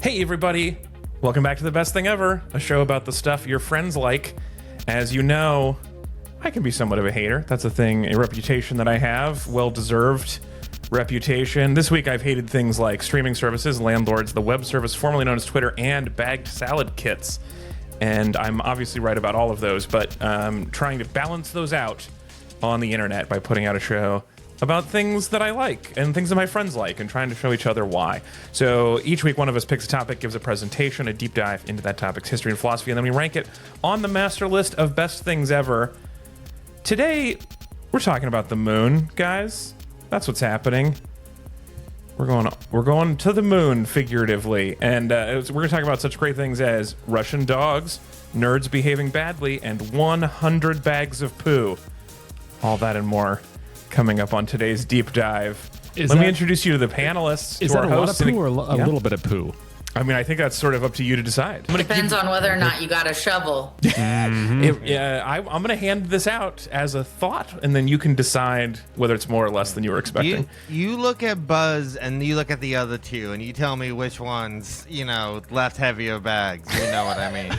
Hey everybody, welcome back to The Best Thing Ever, a show about the stuff your friends like. As you know, I can be somewhat of a hater. That's a reputation that I have, well-deserved reputation. This week I've hated things like streaming services, landlords, the web service formerly known as Twitter, and bagged salad kits. And I'm obviously right about all of those, but trying to balance those out on the internet by putting out a show about things that I like and things that my friends like and trying to show each other why. So each week one of us picks a topic, gives a presentation, a deep dive into that topic's history and philosophy, and then we rank it on the master list of best things ever. Today, we're talking about the moon, guys. That's what's happening. We're going to the moon, figuratively, and we're going to talk about such great things as Russian dogs, nerds behaving badly, and 100 bags of poo. All that and more coming up on today's deep dive. Let me introduce you to the panelists. Is that a lot of poo or a little bit of poo? I mean, I think that's sort of up to you to decide. Depends on whether or not you got a shovel. I'm going to hand this out as a thought, and then you can decide whether it's more or less than you were expecting. You look at Buzz, and you look at the other two, and you tell me which ones, left heavier bags. You know what I mean.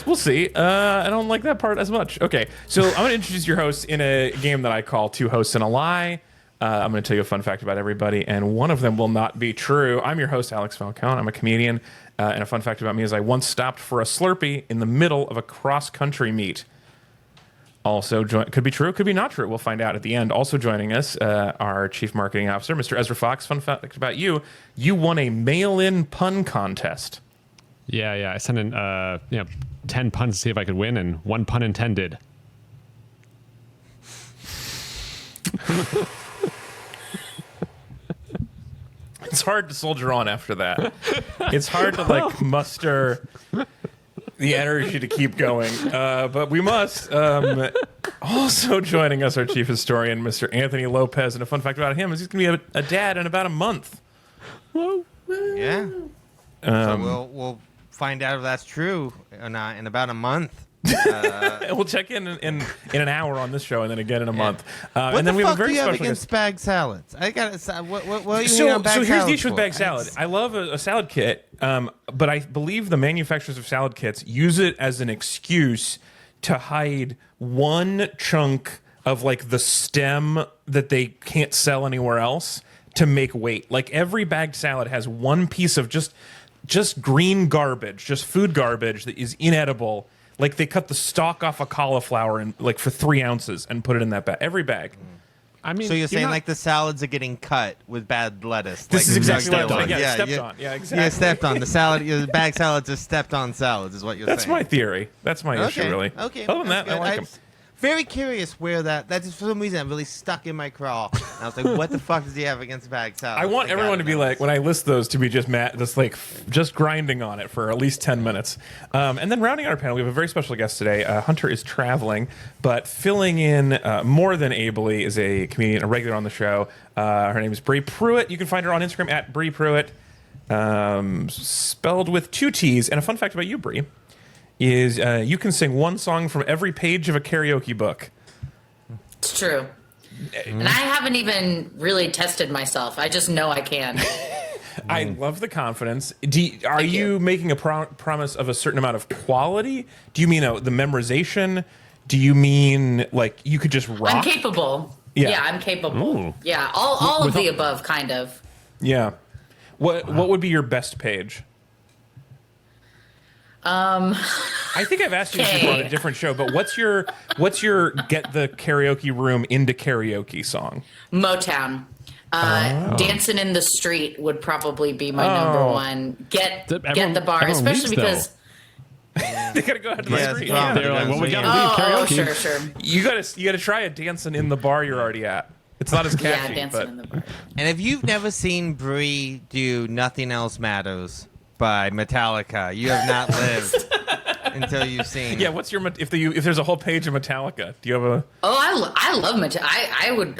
We'll see. I don't like that part as much. Okay, so I'm going to introduce your hosts in a game that I call Two Hosts and a Lie. I'm going to tell you a fun fact about everybody, and one of them will not be true. I'm your host, Alex Falcone. I'm a comedian, and a fun fact about me is I once stopped for a Slurpee in the middle of a cross-country meet. Also, could be true, could be not true. We'll find out at the end. Also joining us, our Chief Marketing Officer, Mr. Ezra Fox. Fun fact about you, you won a mail-in pun contest. Yeah. I sent in 10 puns to see if I could win, and one pun intended. It's hard to soldier on after that. It's hard to muster the energy to keep going, but we must. Also joining us, our chief historian, Mr. Anthony Lopez, and a fun fact about him is he's going to be a dad in about a month. Yeah. So we'll find out if that's true or not in about a month. We'll check in an hour on this show, and then again in a month. What and then the we have fuck a very do you have special against bag salads? I got what are you So on bag here's the salads issue with for? bag salad. I love a salad kit, but I believe the manufacturers of salad kits use it as an excuse to hide one chunk of the stem that they can't sell anywhere else to make weight. Like every bagged salad has one piece of just green garbage, just food garbage that is inedible. Like they cut the stalk off a cauliflower and for 3 ounces and put it in that bag. Every bag. I mean, So you're saying the salads are getting cut with bad lettuce? This is exactly what I'm stepped doing. on. Yeah, stepped on. Yeah, exactly. Yeah, stepped on. The bag salads are stepped on salads, is what you're That's saying. my theory. That's my issue, really. Okay. Other than that, that's I good. like them. Very curious where that just for some reason I'm really stuck in my craw. And I was like, what the fuck does he have against bag salad? I want everyone to be when I list those to be just grinding on it for at least 10 minutes. And then rounding out our panel, we have a very special guest today. Hunter is traveling, but filling in more than ably is a comedian, a regular on the show. Her name is Bri Pruett. You can find her on Instagram at Bri Pruett, spelled with 2 T's. And a fun fact about you, Bri, is you can sing one song from every page of a karaoke book. It's true. And I haven't even really tested myself. I just know I can. I love the confidence. Are you making a promise of a certain amount of quality? Do you mean the memorization? Do you mean you could just rock? I'm capable. Yeah, I'm capable. Ooh. Yeah, all of the above, kind of. Yeah. What would be your best page? I think I've asked you this before on a different show, but what's your get the karaoke room into karaoke song? Motown. Dancing in the Street would probably be my number one. Get the bar, especially because they gotta go out to the street. Yeah. They're like, well, we gotta leave karaoke. Sure. You gotta try a dancing in the bar you're already at. It's not as catchy, Yeah, dancing but in the bar. And if you've never seen Bri do Nothing Else Matters by Metallica, you have not lived until you've seen. yeah. What's your if there's a whole page of Metallica? Do you have a? Oh, I love Metallica. I would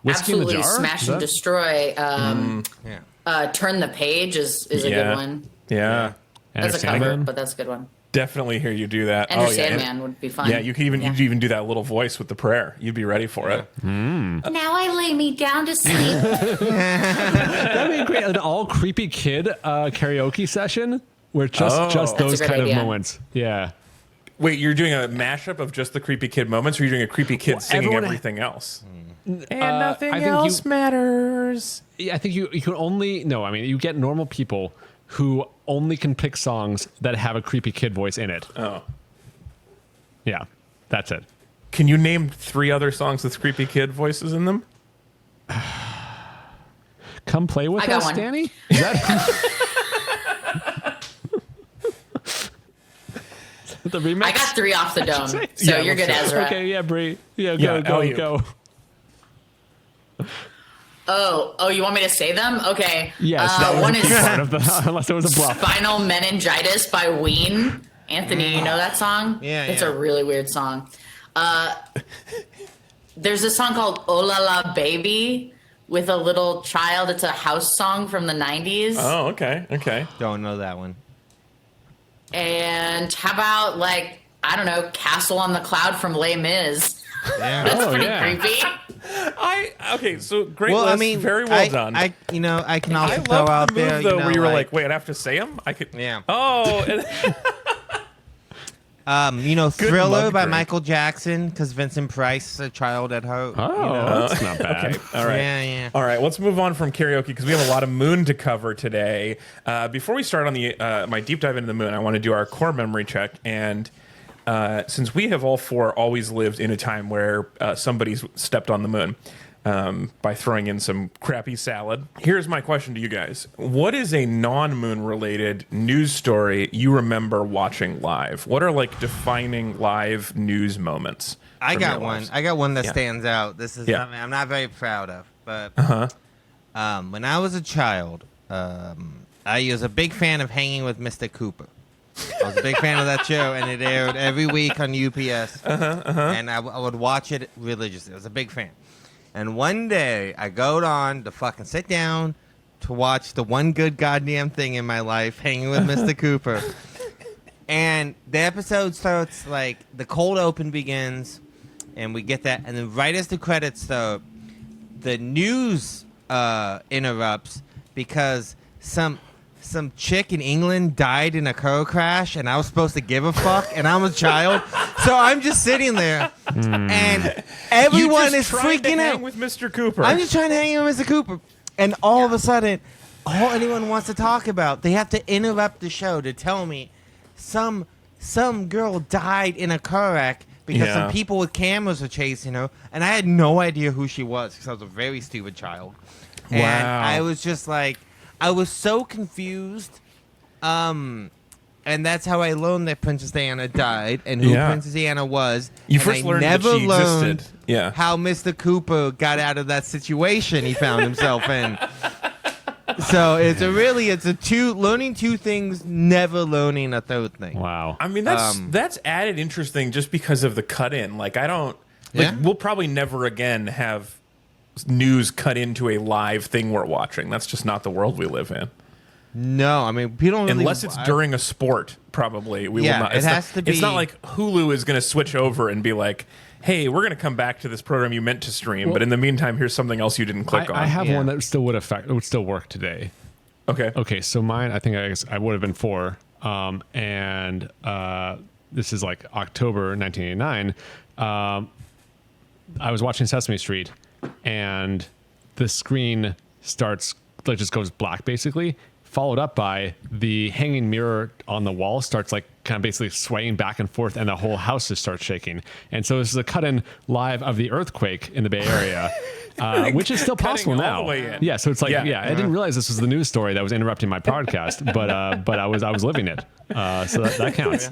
Whiskey in the absolutely Jar? smash Is and that- destroy. Yeah. Turn the Page is a good one. Yeah. That's a Enter cover, Sandman? but that's a good one. definitely hear you do that. Enter Sandman would be fun. Yeah, you could even do that little voice with the prayer. You'd be ready for it. Now I lay me down to sleep. That'd be great. An all creepy kid karaoke session where just those kind of moments. Yeah. Wait, you're doing a mashup of just the creepy kid moments, or you're doing a creepy kid singing everything else? And nothing else matters. Yeah, I think you can only you get normal people who only can pick songs that have a creepy kid voice in it. Oh. Yeah, that's it. Can you name 3 other songs with creepy kid voices in them? Come play with us, Danny? Is that the remix? I got 3 off the dome, so you're good, Ezra. Okay, yeah, Bri. Yeah, go. Oh, you want me to say them? Okay. Yes, that one was is part of the, unless it was a bluff. Spinal Meningitis by Ween. Anthony, you know that song? Yeah, it's a really weird song. There's a song called Oh La La Baby with a little child. It's a house song from the 90s. Oh, okay. Don't know that one. And how about, like, I don't know, Castle on the Cloud from Les Mis? Yeah. That's pretty creepy. So great list. I mean, very well done. I can also I throw love out the move, there, though, where you were like, wait, I have to say them? I could. Yeah. Oh. Thriller by Michael Jackson, because Vincent Price, a child at heart. Oh, that's not bad. Okay. All right. Yeah. All right. Let's move on from karaoke because we have a lot of Moon to cover today. Before we start on the my deep dive into the Moon, I want to do our core memory check. And since we have all 4 always lived in a time where somebody's stepped on the moon by throwing in some crappy salad, here's my question to you guys. What is a non-moon related news story you remember watching live? What are like defining live news moments? I got one. lives? I got one that stands out. This is something I'm not very proud of. But when I was a child, I was a big fan of Hanging with Mr. Cooper. I was a big fan of that show, and it aired every week on UPS. And I would watch it religiously. I was a big fan. And one day, I go on to fucking sit down to watch the one good goddamn thing in my life, Hanging with Mr. Cooper. And the episode starts, like, the cold open begins, and we get that. And then right as the credits start, the news interrupts because some chick in England died in a car crash, and I was supposed to give a fuck, and I'm a child. So I'm just sitting there, and everyone is freaking out. With Mr. Cooper. I'm just trying to hang with Mr. Cooper. And all of a sudden, all anyone wants to talk about, they have to interrupt the show to tell me some girl died in a car wreck because some people with cameras were chasing her, and I had no idea who she was because I was a very stupid child. And I was just like, I was so confused, and that's how I learned that Princess Diana died and who Princess Diana was. You first learned that she existed. Yeah. How Mr. Cooper got out of that situation he found himself in. So it's learning 2 things, never learning a 3rd thing. Wow. I mean, that's added interesting just because of the cut in. Like, we'll probably never again have news cut into a live thing we're watching. That's just not the world we live in. No, I mean, we don't really, unless it's during a sport. Probably we will not. It has to be. It's not like Hulu is going to switch over and be like, "Hey, we're going to come back to this program you meant to stream, but in the meantime, here's something else you didn't click on." I have one that still would still work today. Okay. So mine, I guess I would have been 4, and this is like October 1989. I was watching Sesame Street, and the screen just goes black basically, followed up by the hanging mirror on the wall starts like kind of basically swaying back and forth, and the whole house just starts shaking. And so this is a cut-in live of the earthquake in the Bay Area, which is still possible now. Yeah, so it's like, I didn't realize this was the news story that was interrupting my podcast, but I was living it, so that counts.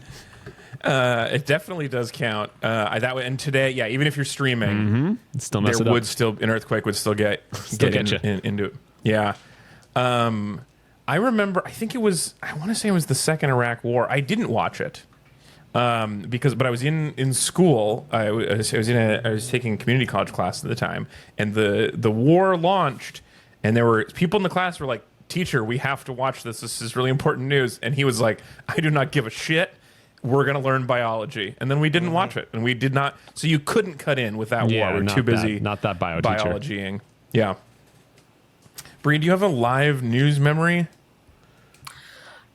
It definitely does count. And today, even if you're streaming, still mess it up. An earthquake would still get into it. Yeah. I remember. I want to say it was the Second Iraq War. I didn't watch it but I was in school. I was taking a community college class at the time, and the war launched, and there were people in the class who were like, "Teacher, we have to watch this. This is really important news." And he was like, "I do not give a shit. we're going to learn biology. And then we didn't watch it. And we did not. So you couldn't cut in with that war. We're too busy. Not that bio teacher. Biologying. Yeah. Bri, do you have a live news memory?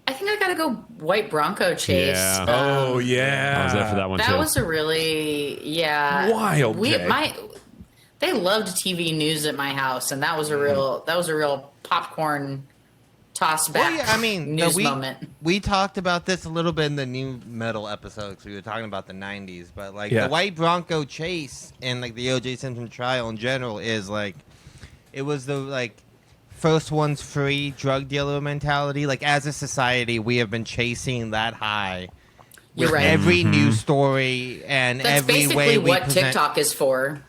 I think I gotta go White Bronco chase. Yeah. Oh, yeah. I was there for that one, too. That was a really, wild day. They loved TV news at my house, and that was a real popcorn toss back. Well, yeah, I mean, news moment. We talked about this a little bit in the new metal episode because we were talking about the '90s, but like the White Bronco chase and like the O.J. Simpson trial in general is like, it was the like first one's free drug dealer mentality. Like as a society, we have been chasing that high. You're right. Every news story and That's every basically way we what present. TikTok is for.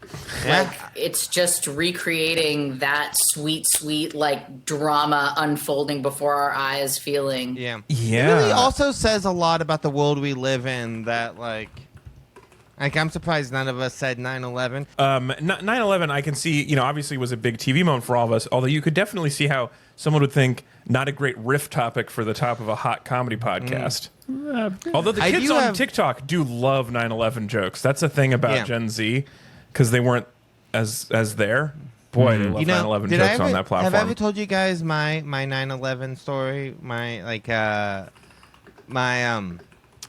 Yeah. Like it's just recreating that sweet like drama unfolding before our eyes feeling. Yeah. Yeah. It really also says a lot about the world we live in that like I'm surprised none of us said 9/11. 9/11, I can see, obviously was a big TV moment for all of us, although you could definitely see how someone would think not a great riff topic for the top of a hot comedy podcast. Although the kids on TikTok do love 9/11 jokes. That's a thing about Gen Z, because they weren't as there. Boy, they love 9/11 jokes on that platform. Have I ever told you guys my 9/11 story?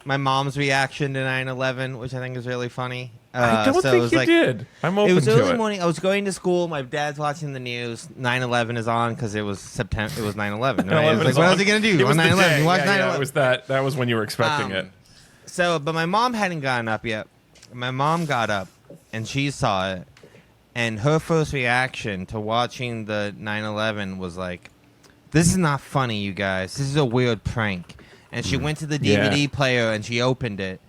My mom's reaction to 9/11, which I think is really funny. I don't think you did. I'm open to it. It was early morning. I was going to school. My dad's watching the news. 9/11 is on because it was September. It was 9/11. Right? Like, what else are you gonna do on 9/11? You watch 9/11. Yeah, it was that. That was when you were expecting it. But my mom hadn't gotten up yet. My mom got up, and she saw it. And her first reaction to watching the 9/11 was like, "This is not funny, you guys. This is a weird prank." And she went to the DVD player and she opened it.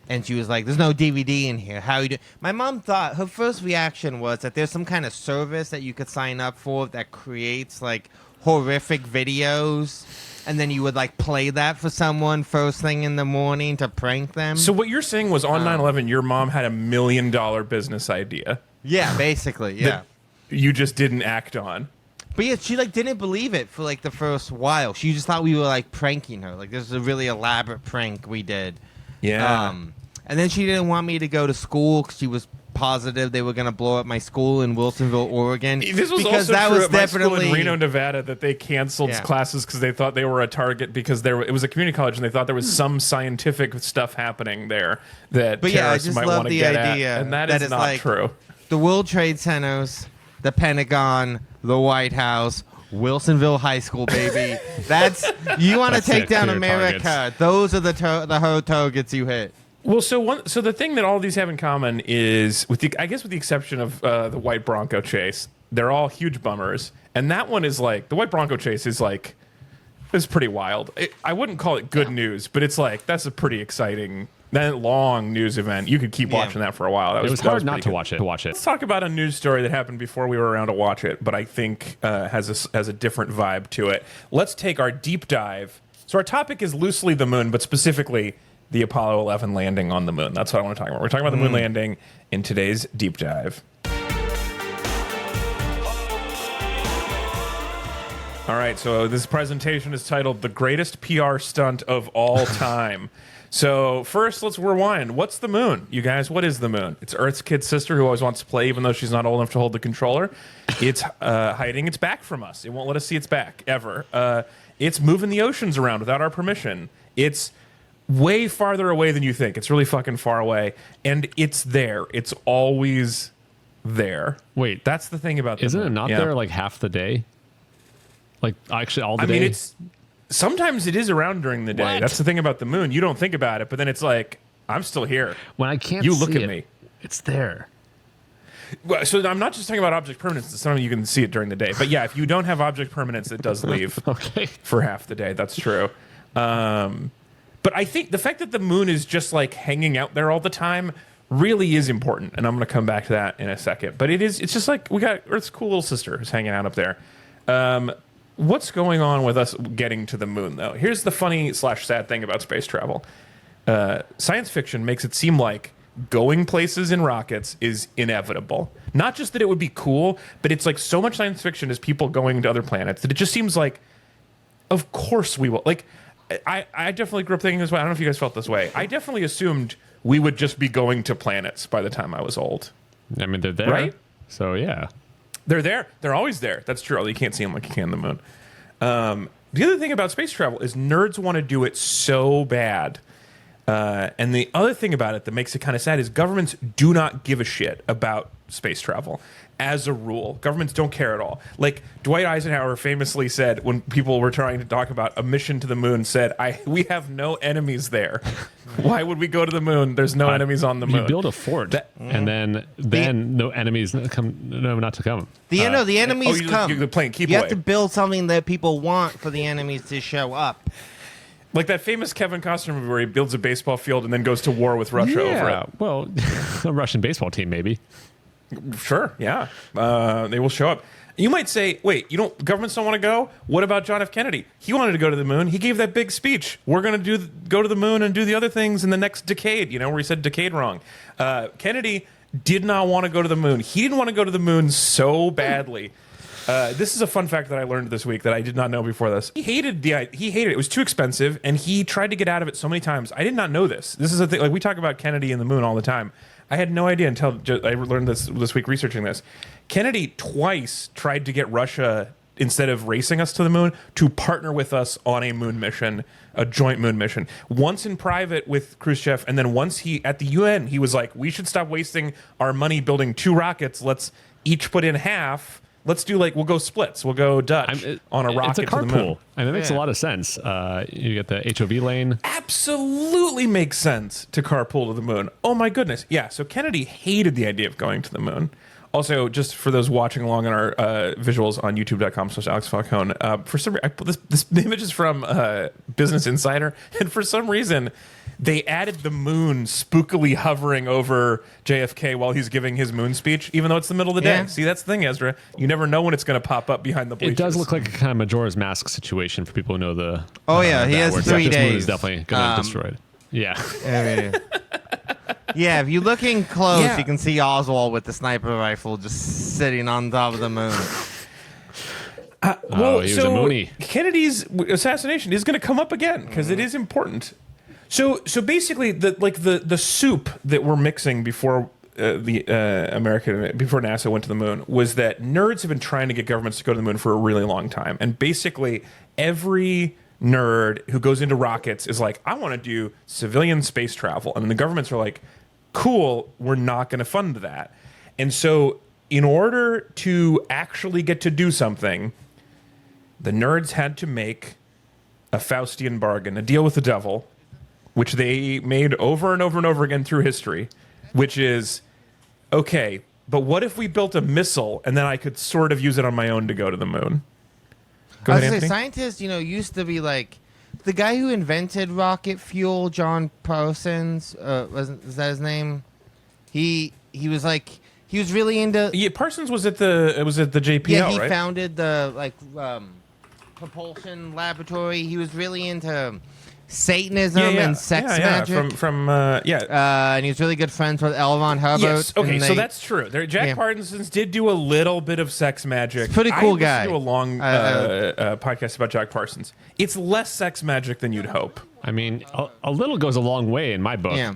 And she was like, there's no DVD in here. How you do? My mom thought her first reaction was that there's some kind of service that you could sign up for that creates like horrific videos. And then you would like play that for someone first thing in the morning to prank them. So what you're saying was on 9/11, your mom had $1 million business idea. Yeah, basically. Yeah. That you just didn't act on. But yeah, she like didn't believe it for like the first while. She just thought we were like pranking her. Like this is a really elaborate prank we did. Yeah. And then she didn't want me to go to school because she was positive they were going to blow up my school in Wilsonville, Oregon. This was because also that true was at my definitely school in Reno, Nevada, that they canceled classes because they thought they were a target because it was a community college and they thought there was some scientific stuff happening there that terrorists might want to get at. And that is not like true. The World Trade Centers, the Pentagon, the White House, Wilsonville High School, baby. That's you want to take down America. Targets. Those are the targets you hit. Well, so the thing that all of these have in common is, with the exception of the White Bronco chase, they're all huge bummers, and that one is like the White Bronco chase is pretty wild. I wouldn't call it good news, but it's like that's a pretty exciting, that long news event. You could keep watching that for a while. It was hard not to watch it. Let's talk about a news story that happened before we were around to watch it, but I think has a different vibe to it. Let's take our deep dive. So our topic is loosely the moon, but specifically the Apollo 11 landing on the moon. That's what I want to talk about. We're talking about the moon landing in today's deep dive. All right, so this presentation is titled The Greatest PR Stunt of All Time. So first, let's rewind. What's the moon? You guys, what is the moon? It's Earth's kid sister who always wants to play even though she's not old enough to hold the controller. It's hiding its back from us. It won't let us see its back, ever. It's moving the oceans around without our permission. It's way farther away than you think. It's really fucking far away. And it's there. It's always there. Wait. That's the thing about the Isn't moon. it not there like half the day? Like actually all the day? I mean, sometimes it is around during the day. What? That's the thing about the moon. You don't think about it, but then it's like, I'm still here. When I can't you see look at it, me. It's there. Well, so I'm not just talking about object permanence. Sometimes you can see it during the day. But yeah, if you don't have object permanence, it does leave for half the day. That's true. But I think the fact that the moon is just like hanging out there all the time really is important. And I'm going to come back to that in a second. But it's just like we got Earth's cool little sister who's hanging out up there. What's going on with us getting to the moon, though? Here's the funny / sad thing about space travel. Science fiction makes it seem like going places in rockets is inevitable. Not just that it would be cool, but it's like so much science fiction is people going to other planets that it just seems like, of course we will. Like, I definitely grew up thinking this way. I don't know if you guys felt this way. I definitely assumed we would just be going to planets by the time I was old. I mean, they're there. Right? So, yeah. They're there. They're always there. That's true. Although you can't see them like you can the moon. The other thing about space travel is nerds want to do it so bad. And the other thing about it that makes it kind of sad is governments do not give a shit about space travel. As a rule, governments don't care at all. Like Dwight Eisenhower famously said when people were trying to talk about a mission to the moon, said, "We have no enemies there. Why would we go to the moon? There's no enemies on the moon." You build a fort, and then no enemies come. No, not to come. The enemies come. You're playing keep You away. have to build something that people want for the enemies to show up. Like that famous Kevin Costner movie where he builds a baseball field and then goes to war with Russia over it. Well, a Russian baseball team, maybe. Sure, yeah. They will show up. You might say, wait, governments don't want to go? What about John F. Kennedy? He wanted to go to the moon. He gave that big speech. We're going to go to the moon and do the other things in the next decade, where he said decade wrong. Kennedy did not want to go to the moon. He didn't want to go to the moon so badly. This is a fun fact that I learned this week that I did not know before this. He hated it. It was too expensive, and he tried to get out of it so many times. I did not know this. This is a thing. Like, we talk about Kennedy and the moon all the time. I had no idea until I learned this week researching this. Kennedy twice tried to get Russia, instead of racing us to the moon, to partner with us on a moon mission, a joint moon mission. Once in private with Khrushchev, and then once at the UN, he was like, we should stop wasting our money building 2 rockets. Let's each put in half. Let's do we'll go splits. We'll go Dutch on a rocket it's a to the moon. carpool. And it makes a lot of sense. You get the HOV lane. Absolutely makes sense to carpool to the moon. Oh my goodness. Yeah, so Kennedy hated the idea of going to the moon. Also, just for those watching along on our visuals on youtube.com/AlexFalcone, for some reason, I put this image is from Business Insider, and for some reason, they added the moon spookily hovering over JFK while he's giving his moon speech, even though it's the middle of the day. See, that's the thing, Ezra. You never know when it's going to pop up behind the bleachers. It does look like a kind of Majora's Mask situation for people who know the... Oh, yeah, he has 3 days. This moon is definitely going to destroy it. Yeah. Yeah, if you're looking close, you can see Oswald with the sniper rifle just sitting on top of the moon. He was a Moonie. Kennedy's assassination is going to come up again because it is important. So basically, the soup that we're mixing before before NASA went to the moon was that nerds have been trying to get governments to go to the moon for a really long time, and basically every nerd who goes into rockets is like, I want to do civilian space travel, and the governments are like, cool, we're not going to fund that. And so, in order to actually get to do something, the nerds had to make a Faustian bargain, a deal with the devil, which they made over and over and over again through history, which is, okay, but what if we built a missile and then I could sort of use it on my own to go to the moon? Go ahead, Anthony. Scientists, used to be like, the guy who invented rocket fuel, John Parsons, is that his name? He was like, he was really into... Yeah, Parsons was at the JPL, right? Yeah, he founded the, propulsion laboratory. He was really into... Satanism and sex magic. And he was really good friends with L. Ron Hubbard. Yes, okay, so that's true. Jack Parsons did do a little bit of sex magic. Pretty cool guy. I listened to a long podcast about Jack Parsons. It's less sex magic than you'd hope. I mean, a little goes a long way in my book. Yeah.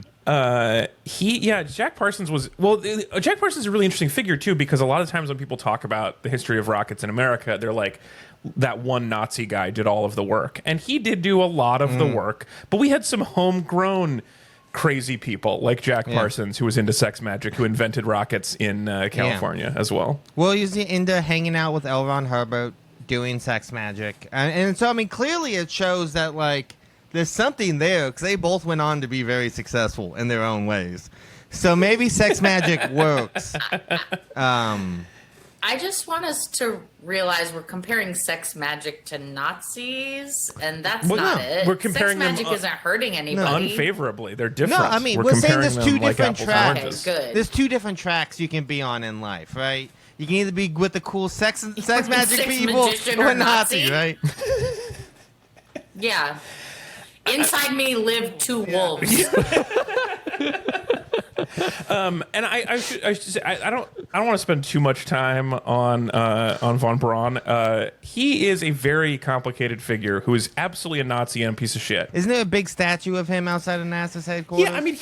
Jack Parsons was... Well, Jack Parsons is a really interesting figure, too, because a lot of times when people talk about the history of rockets in America, they're like, that one Nazi guy did all of the work. And he did do a lot of the work. But we had some homegrown crazy people like Jack Parsons, who was into sex magic, who invented rockets in California as well. Well, he was into hanging out with L. Ron Hubbard, doing sex magic. And so, I mean, clearly it shows that, there's something there, because they both went on to be very successful in their own ways. So maybe sex magic works. I just want us to realize we're comparing sex magic to Nazis, and that's not it. We're comparing sex magic isn't hurting anybody. Unfavorably. They're different. No, I mean, we're saying there's 2 different tracks. Okay, good. There's 2 different tracks you can be on in life, right? You can either be with the cool sex magic people or Nazi, right? Yeah. Inside me live 2 wolves. And I should say, I don't want to spend too much time on von Braun. He is a very complicated figure who is absolutely a Nazi and a piece of shit. Isn't there a big statue of him outside of NASA's headquarters? Yeah, I mean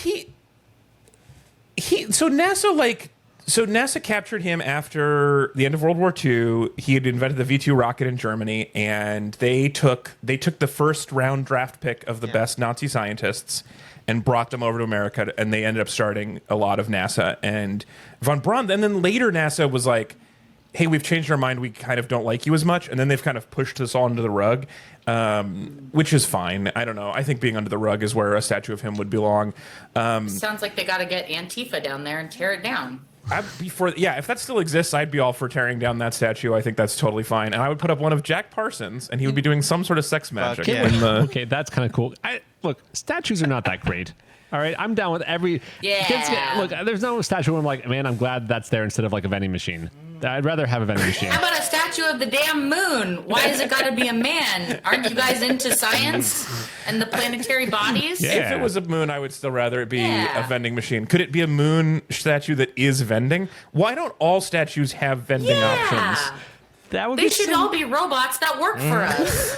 So NASA captured him after the end of World War II. He had invented the V2 rocket in Germany, and they took the first round draft pick of the best Nazi scientists and brought them over to America, and they ended up starting a lot of NASA. And von Braun, and then later NASA was like, hey, we've changed our mind. We kind of don't like you as much. And then they've kind of pushed this all under the rug, which is fine. I don't know. I think being under the rug is where a statue of him would belong. Sounds like they got to get Antifa down there and tear it down. If that still exists, I'd be all for tearing down that statue. I think that's totally fine. And I would put up one of Jack Parsons, and he would be doing some sort of sex magic. Okay, that's kind of cool. Look, statues are not that great. All right, I'm down with every... Yeah. Look, there's no statue where I'm like, man, I'm glad that's there instead of like a vending machine. I'd rather have a vending machine. How about a statue of the damn moon? Why has it got to be a man? Aren't you guys into science and the planetary bodies? Yeah. If it was a moon, I would still rather it be a vending machine. Could it be a moon statue that is vending? Why don't all statues have vending options? They should all be robots that work for us.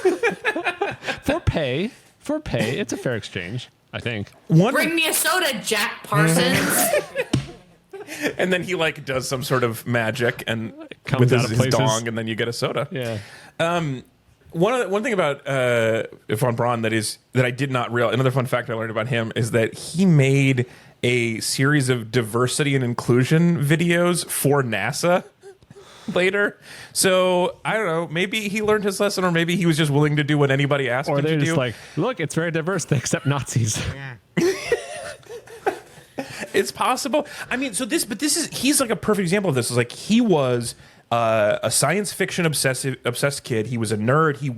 For pay, it's a fair exchange, I think. Bring me a soda, Jack Parsons. And then he like does some sort of magic and comes with out of his places. dong, and then you get a soda. Yeah. One thing about von Braun that I did not realize. Another fun fact I learned about him is that he made a series of diversity and inclusion videos for NASA later. So I don't know. Maybe he learned his lesson, or maybe he was just willing to do what anybody asked him to do. Or they're just like, look, it's very diverse. They accept Nazis. Yeah. It's possible. I mean, he's like a perfect example of this. It's like he was a science fiction obsessed kid. He was a nerd. He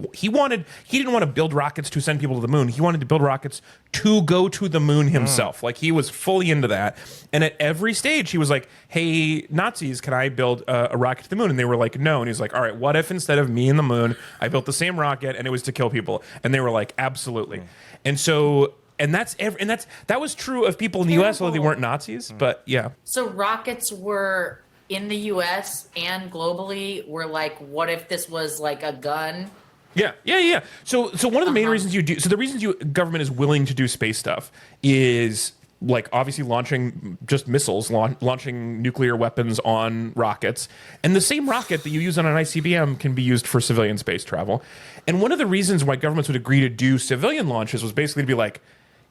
didn't want to build rockets to send people to the moon. He wanted to build rockets to go to the moon himself. Like he was fully into that. And at every stage, he was like, "Hey, Nazis, can I build a rocket to the moon?" And they were like, "No." And he's like, "All right, what if instead of me and the moon, I built the same rocket and it was to kill people?" And they were like, "Absolutely." And so. And that was true of people in the U.S., although they weren't Nazis. But yeah. So rockets were in the U.S. and globally were like, what if this was like a gun? Yeah. So one of the main reasons the reasons government is willing to do space stuff is like obviously launching just missiles, launching nuclear weapons on rockets. And the same rocket that you use on an ICBM can be used for civilian space travel. And one of the reasons why governments would agree to do civilian launches was basically to be like,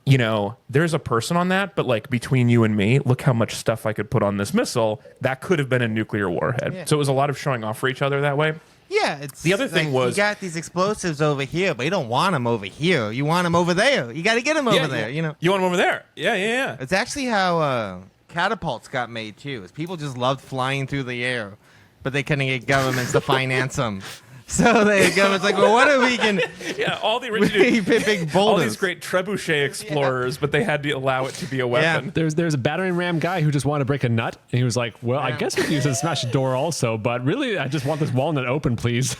you know, there's a person on that, but like between you and me, look how much stuff I could put on this missile. That could have been a nuclear warhead. Yeah. So it was a lot of showing off for each other that way. Yeah, it's the other thing was you got these explosives over here, but you don't want them over here. You want them over there. You got to get them over there. You know, you want them over there. Yeah. It's actually how catapults got made too. Is people just loved flying through the air, but they couldn't get governments to finance them. So the government's like, well, what if we can? Yeah, all the original big boulders, all these great trebuchet explorers, but they had to allow it to be a weapon. Yeah. There's a battering ram guy who just wanted to break a nut, and he was like, well, I guess we can use it to smash a door also, but really, I just want this walnut open, please.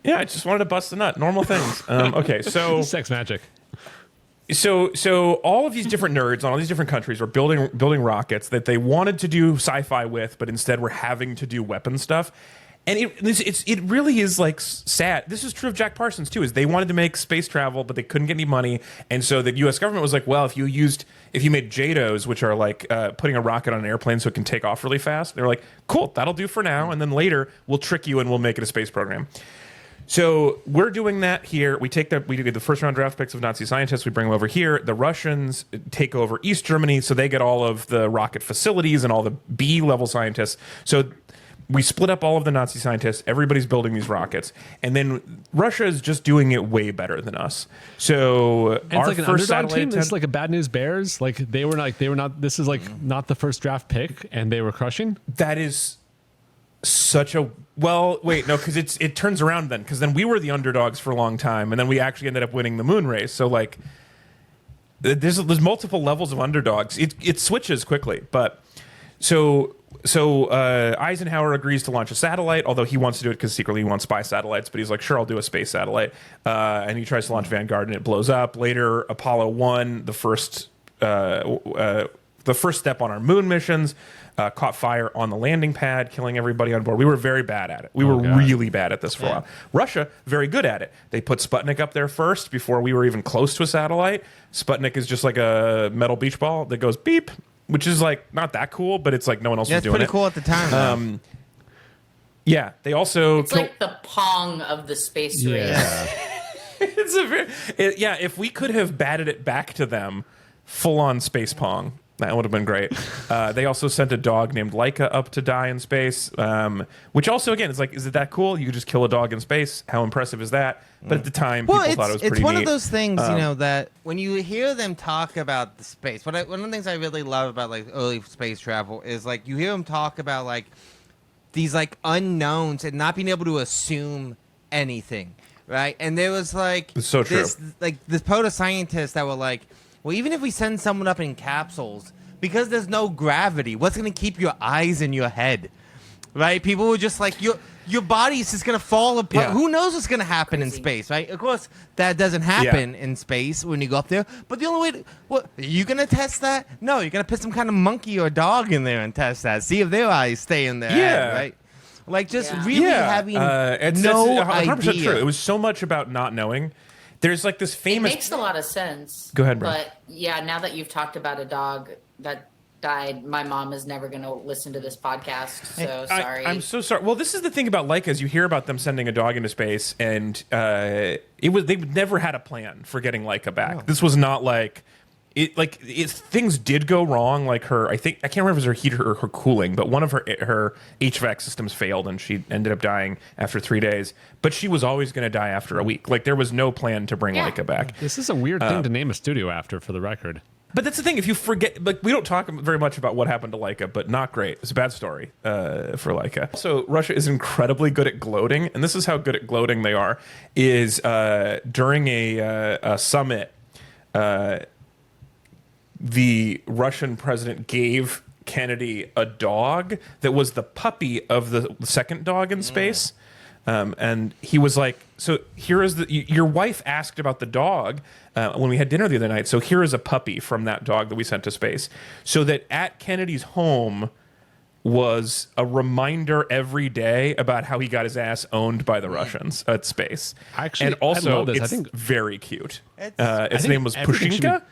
Yeah, I just wanted to bust a nut. Normal things. Okay, so sex magic. So all of these different nerds on all these different countries were building rockets that they wanted to do sci-fi with, but instead were having to do weapon stuff. And it really is like sad. This is true of Jack Parsons too. Is they wanted to make space travel, but they couldn't get any money, and so the U.S. government was like, well, if you made JADOs, which are like putting a rocket on an airplane so it can take off really fast, they're like, cool, that'll do for now, and then later we'll trick you and we'll make it a space program. So we're doing that here. We do the first round draft picks of Nazi scientists. We bring them over here. The Russians take over East Germany, so they get all of the rocket facilities and all the B-level scientists. So we split up all of the Nazi scientists. Everybody's building these rockets, and then Russia is just doing it way better than us. So and our it's like first an underdog satellite team. It's like a Bad News Bears. Like they were not. This is like not the first draft pick, and they were crushing. That is such a because it turns around then, because then we were the underdogs for a long time, and then we actually ended up winning the moon race. So like there's multiple levels of underdogs. It switches quickly, but so Eisenhower agrees to launch a satellite, although he wants to do it because secretly he wants spy satellites, but he's like, sure, I'll do a space satellite. And he tries to launch Vanguard, and it blows up. Later, Apollo 1, the first the first step on our moon missions. Caught fire on the landing pad, killing everybody on board. We were very bad at it. We were really bad at this for a while. Russia, very good at it. They put Sputnik up there first before we were even close to a satellite. Sputnik is just like a metal beach ball that goes beep, which is like not that cool, but it's like no one else was doing it. It's pretty cool at the time. Yeah, they also... It's like the Pong of the space race. It's if we could have batted it back to them, full-on space Pong, that would have been great. They also sent a dog named Laika up to die in space, which also, again, is like, is it that cool? You could just kill a dog in space. How impressive is that? But at the time, people thought it was pretty neat. It's one of those things, that when you hear them talk about the space, one of the things I really love about like early space travel is like you hear them talk about like these like unknowns and not being able to assume anything, right? And there was like it's so true. This proto-scientists that were like, well, even if we send someone up in capsules, because there's no gravity, what's going to keep your eyes in your head? Right? People were just like, your body's just going to fall apart. Yeah. Who knows what's going to happen in space, right? Of course, that doesn't happen in space when you go up there. But the only way are you going to test that? No, you're going to put some kind of monkey or dog in there and test that. See if their eyes stay in their head, right? Like, just really having it's 100% idea. True. It was so much about not knowing. There's like this famous... It makes a lot of sense. Go ahead, Bri. But yeah, now that you've talked about a dog that died, my mom is never going to listen to this podcast, so sorry. I'm so sorry. Well, this is the thing about Laika, is you hear about them sending a dog into space, and they never had a plan for getting Laika back. No. This was not like... things did go wrong, like I can't remember if it was her heater or her cooling, but one of her HVAC systems failed and she ended up dying after 3 days. But she was always going to die after a week. Like there was no plan to bring Laika back. This is a weird thing to name a studio after, for the record. But that's the thing. If you forget, like we don't talk very much about what happened to Laika, but not great. It's a bad story for Laika. So Russia is incredibly good at gloating, and this is how good at gloating they are. Is during a summit. The Russian president gave Kennedy a dog that was the puppy of the second dog in space. And he was like, so here is your wife asked about the dog when we had dinner the other night. So here is a puppy from that dog that we sent to space. So that at Kennedy's home was a reminder every day about how he got his ass owned by the Russians at space. Actually, and also, I love this. it's I think very cute. Its name was Pushinka.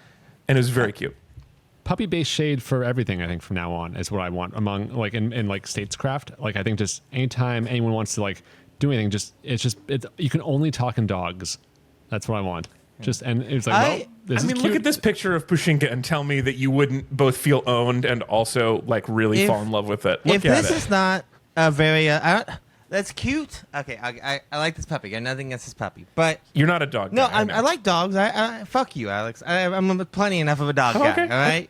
And it was very cute. Puppy-based shade for everything, I think, from now on is what I want among like in like statescraft. Like I think just anytime anyone wants to like do anything, you can only talk in dogs. That's what I want. And it's like, this is cute. Look at this picture of Pushinka and tell me that you wouldn't both feel owned and also like really fall in love with it. Look if at this it. is not a very that's cute. Okay, I like this puppy. I got nothing against this puppy, but you're not a dog no, guy. I like dogs. I fuck you, Alex. I'm plenty enough of a dog guy. Okay. All right.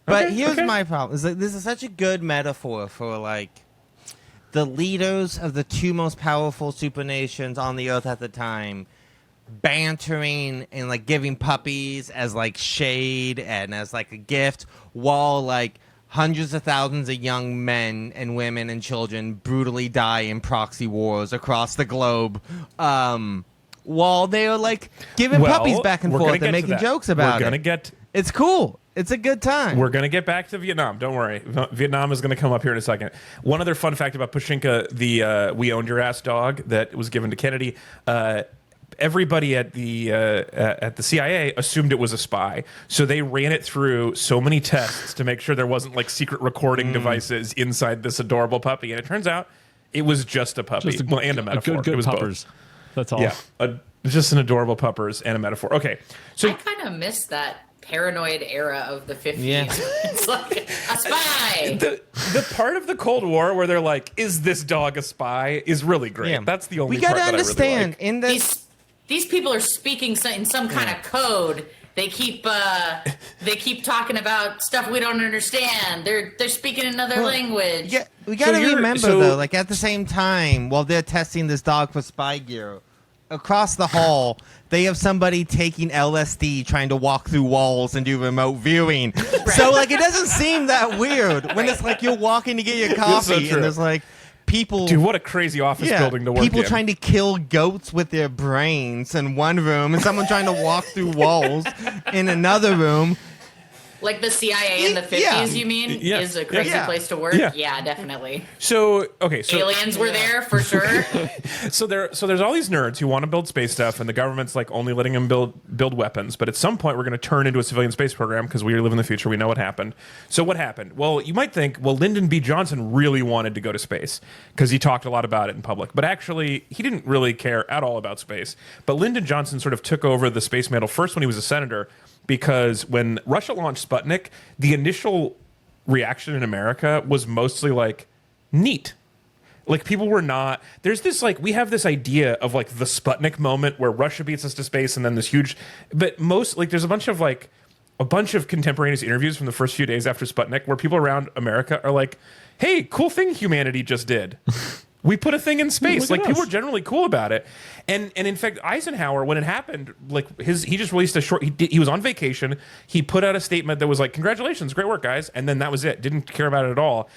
But here's my problem: is like this is such a good metaphor for like the leaders of the two most powerful supernations on the earth at the time, bantering and like giving puppies as like shade and as like a gift, while like hundreds of thousands of young men and women and children brutally die in proxy wars across the globe, while they are like giving puppies back and forth and making jokes about it. It's cool. It's a good time. We're going to get back to Vietnam. Don't worry. Vietnam is going to come up here in a second. One other fun fact about Pushinka, the We Owned Your Ass dog that was given to Kennedy, everybody at the CIA assumed it was a spy, so they ran it through so many tests to make sure there wasn't like secret recording devices inside this adorable puppy. And it turns out it was just a puppy, and a metaphor. Good it was puppers. Both. That's all. Yeah, just an adorable puppers and a metaphor. Okay, so I kind of miss that paranoid era of the 50s. Yeah. It's like a spy. The part of the Cold War where they're like, "Is this dog a spy?" is really great. Yeah. That's the only. We got to part understand that I really like. in these people are speaking in some kind of code. They keep talking about stuff we don't understand. They're speaking another language. Yeah, we got to remember though, like at the same time, while they're testing this dog for spy gear, across the hall, they have somebody taking LSD trying to walk through walls and do remote viewing. Right. So, like, it doesn't seem that weird when it's like you're walking to get your coffee and there's like people. Dude, what a crazy office building to work in. People trying to kill goats with their brains in one room and someone trying to walk through walls in another room. Like the CIA in the 50s, you mean? Yeah. Is a crazy place to work? Yeah. Definitely. So Aliens were there for sure. So there's all these nerds who want to build space stuff, and the government's like only letting them build weapons. But at some point, we're going to turn into a civilian space program because we live in the future. We know what happened. So what happened? Well, you might think, well, Lyndon B. Johnson really wanted to go to space because he talked a lot about it in public. But actually, he didn't really care at all about space. But Lyndon Johnson sort of took over the space mantle first when he was a senator, because when Russia launched Sputnik, the initial reaction in America was mostly like, neat. Like, people were not, there's this, like, we have this idea of like the Sputnik moment where Russia beats us to space and then this huge, but most, like, there's a bunch of contemporaneous interviews from the first few days after Sputnik where people around America are like, hey, cool thing humanity just did. We put a thing in space. Like, people are generally cool about it. And in fact, Eisenhower, when it happened, like, he just released a short, he was on vacation. He put out a statement that was like, congratulations, great work, guys. And then that was it. Didn't care about it at all.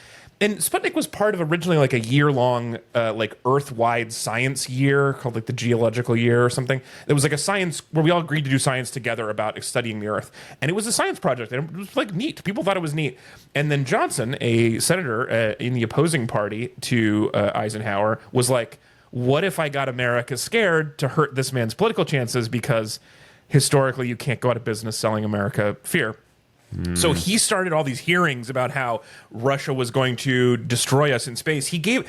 And Sputnik was part of originally like a year-long like Earth-wide science year called like the geological year or something. It was like a science where we all agreed to do science together about studying the Earth. And it was a science project, and it was like neat. People thought it was neat. And then Johnson, a senator in the opposing party to Eisenhower, was like, what if I got America scared to hurt this man's political chances because historically you can't go out of business selling America fear? So he started all these hearings about how Russia was going to destroy us in space. He gave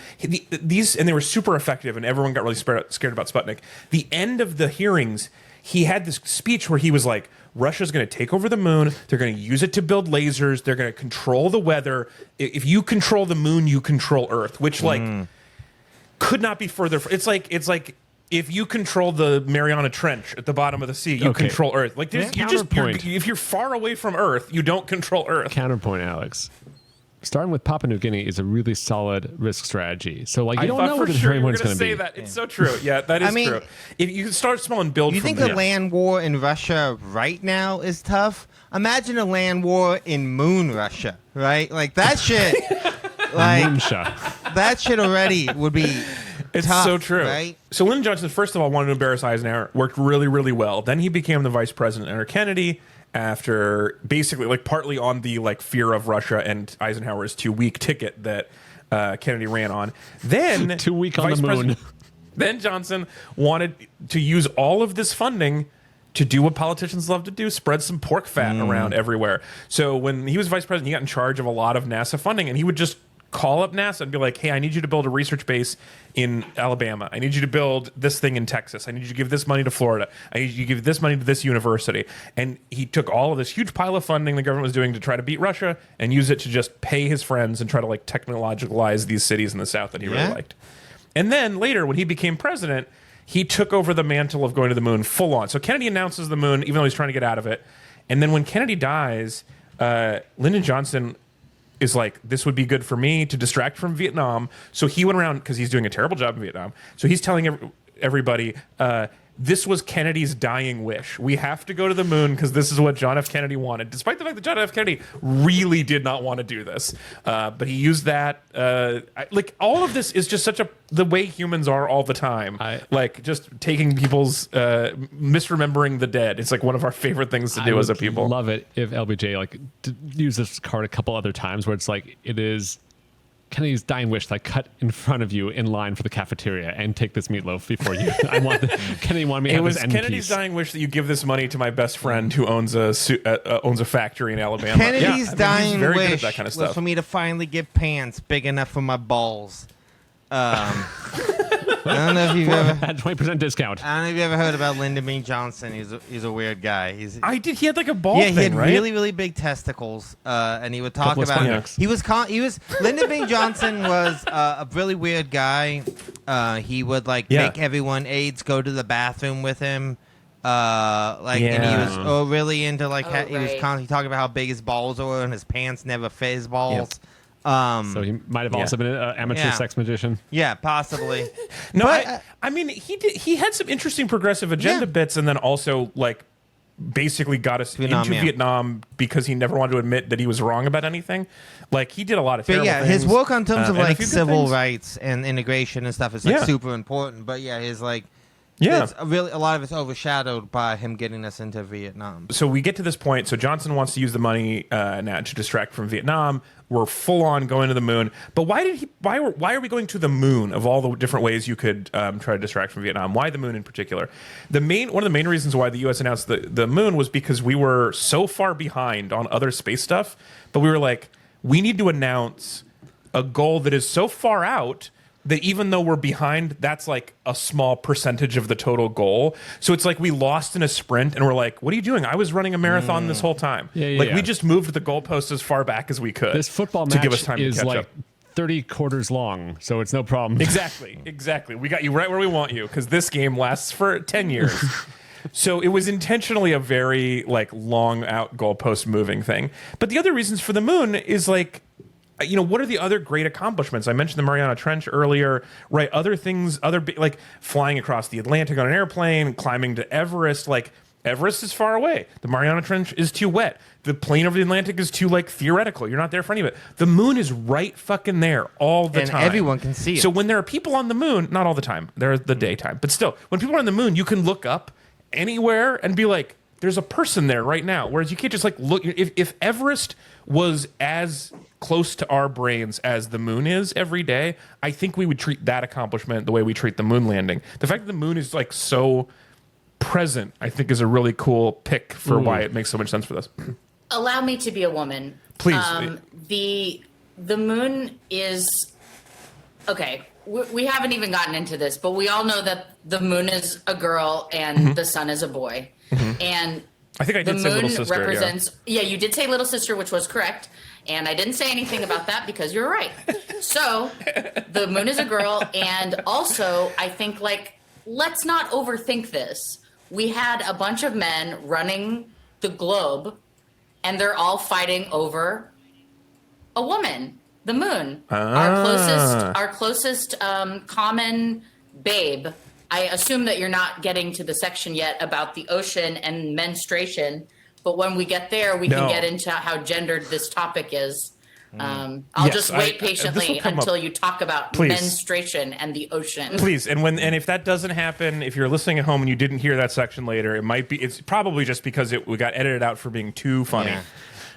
these, and they were super effective, and everyone got really scared about Sputnik. The end of the hearings, he had this speech where he was like, Russia's going to take over the moon. They're going to use it to build lasers. They're going to control the weather. If you control the moon, you control Earth, which like could not be further. It's like if you control the Mariana Trench at the bottom of the sea, you control Earth. Like, if you're far away from Earth, you don't control Earth. Counterpoint, Alex. Starting with Papua New Guinea is a really solid risk strategy. So, like, you don't know where the terrain one's going to be. That. It's so true. Yeah, that is true. If you start small and build, you think the land war in Russia right now is tough? Imagine a land war in Moon Russia, right? Like that shit. That shit already would be. It's tough, so true. Right? So Lyndon Johnson, first of all, wanted to embarrass Eisenhower, worked really, really well. Then he became the vice president under Kennedy after basically, like, partly on the, like, fear of Russia and Eisenhower's too weak ticket that Kennedy ran on. Then too weak on the moon. Then Johnson wanted to use all of this funding to do what politicians love to do, spread some pork fat around everywhere. So when he was vice president, he got in charge of a lot of NASA funding, and he would just call up NASA and be like, hey, I need you to build a research base in Alabama. I need you to build this thing in Texas. I need you to give this money to Florida. I need you to give this money to this university. And he took all of this huge pile of funding the government was doing to try to beat Russia and use it to just pay his friends and try to like technologicalize these cities in the South that he really liked. And then later, when he became president, he took over the mantle of going to the moon full on. So Kennedy announces the moon, even though he's trying to get out of it. And then when Kennedy dies, Lyndon Johnson is like, this would be good for me to distract from Vietnam. So he went around, because he's doing a terrible job in Vietnam. So he's telling everybody, this was Kennedy's dying wish. We have to go to the moon because this is what John F. Kennedy wanted, despite the fact that John F. Kennedy really did not want to do this. But he used that. Like, all of this is just the way humans are all the time. Like, just taking people's, misremembering the dead. It's like one of our favorite things to do as a people. I love it if LBJ, like, use this card a couple other times where it's like, it is Kennedy's dying wish, like, cut in front of you in line for the cafeteria and take this meatloaf before you. Kennedy wanted me to have this end Kennedy's piece. dying wish that you give this money to my best friend who owns a factory in Alabama. Kennedy's dying he's very wish good at that kind of stuff. was for me to finally get pants big enough for my balls. I don't know if you've ever had 20% discount. I don't know if you ever heard about Lyndon B. Johnson. He's a weird guy. I did. He had like a ball thing, he had right? really, really big testicles, and he would talk Couple of about. Sputniks. He was Lyndon B. Johnson was a really weird guy. He would make everyone AIDS go to the bathroom with him. And he was really into he was constantly talking about how big his balls were and his pants never fit his balls. Yep. So he might have also been an amateur sex magician. Yeah, possibly. No, I mean he had some interesting progressive agenda bits, and then also basically got us into Vietnam because he never wanted to admit that he was wrong about anything. Like, he did a lot of terrible things. His work on terms of civil rights and integration and stuff is super important. But his Yeah. It's really a lot of it's overshadowed by him getting us into Vietnam. So we get to this point. So Johnson wants to use the money now to distract from Vietnam. We're full on going to the moon. But why are we going to the moon of all the different ways you could try to distract from Vietnam? Why the moon in particular? One of the main reasons why the U.S. announced the moon was because we were so far behind on other space stuff. But we were like, we need to announce a goal that is so far out that even though we're behind, that's like a small percentage of the total goal. So it's like we lost in a sprint and we're like, what are you doing? I was running a marathon this whole time. We just moved the goalpost as far back as we could. This football to match give us time is to catch like up. 30 quarters long, so it's no problem. Exactly. We got you right where we want you because this game lasts for 10 years. So it was intentionally a very like long out goalpost moving thing. But the other reasons for the moon is like, what are the other great accomplishments? I mentioned the Mariana Trench earlier, right? Other things, like flying across the Atlantic on an airplane, climbing to Everest. Like Everest is far away. The Mariana Trench is too wet. The plane over the Atlantic is too like theoretical. You're not there for any of it. The moon is right fucking there all the time. And everyone can see it. So when there are people on the moon, not all the time, they're the daytime, but still, when people are on the moon, you can look up anywhere and be like, there's a person there right now. Whereas you can't just like look. If Everest was as close to our brains as the moon is every day, I think we would treat that accomplishment the way we treat the moon landing. The fact that the moon is like so present, I think, is a really cool pick for why it makes so much sense for this. Allow me to be a woman. Please. The moon is okay. We haven't even gotten into this, but we all know that the moon is a girl and the sun is a boy. And I think I did the say moon little sister. represents. Yeah, you did say little sister, which was correct. And I didn't say anything about that because you're right. So the moon is a girl. And also, I think, like, let's not overthink this. We had a bunch of men running the globe, and they're all fighting over a woman, the moon. Our closest common babe. I assume that you're not getting to the section yet about the ocean and menstruation. But when we get there, we can get into how gendered this topic is. I'll just wait patiently until you talk about menstruation and the ocean. Please, and if that doesn't happen, if you're listening at home and you didn't hear that section later, it's probably just because we got edited out for being too funny. Yeah.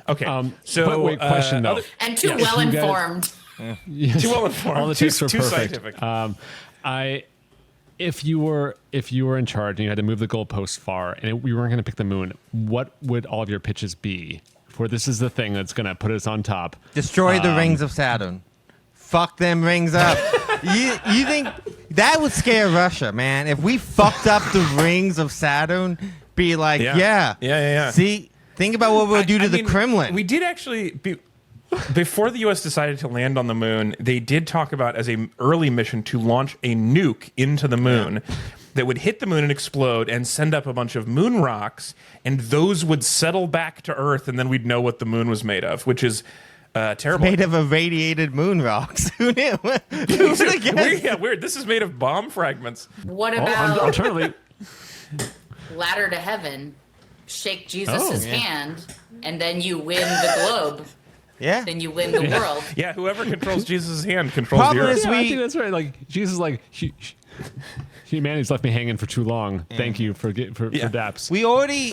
Okay, so but wait, question though, and too well informed. Too well informed. All the tips were too perfect. Scientific. If you were in charge and you had to move the goalpost far and we weren't going to pick the moon, what would all of your pitches be? For this is the thing that's going to put us on top. Destroy the rings of Saturn. Fuck them rings up. you think that would scare Russia, man? If we fucked up the rings of Saturn, be like, yeah. See, think about what we'll do to the Kremlin. We did actually. Before the U.S. decided to land on the moon, they did talk about as an early mission to launch a nuke into the moon that would hit the moon and explode and send up a bunch of moon rocks, and those would settle back to Earth, and then we'd know what the moon was made of, which is terrible. Made of irradiated moon rocks. Who knew? Weird. This is made of bomb fragments. What about alternatively, ladder to heaven? Shake Jesus' hand, and then you win the globe. Yeah. Then you win the world. Yeah, whoever controls Jesus' hand controls the earth. I think that's right. Like Jesus, like humanity's left me hanging for too long. Thank you for daps. We already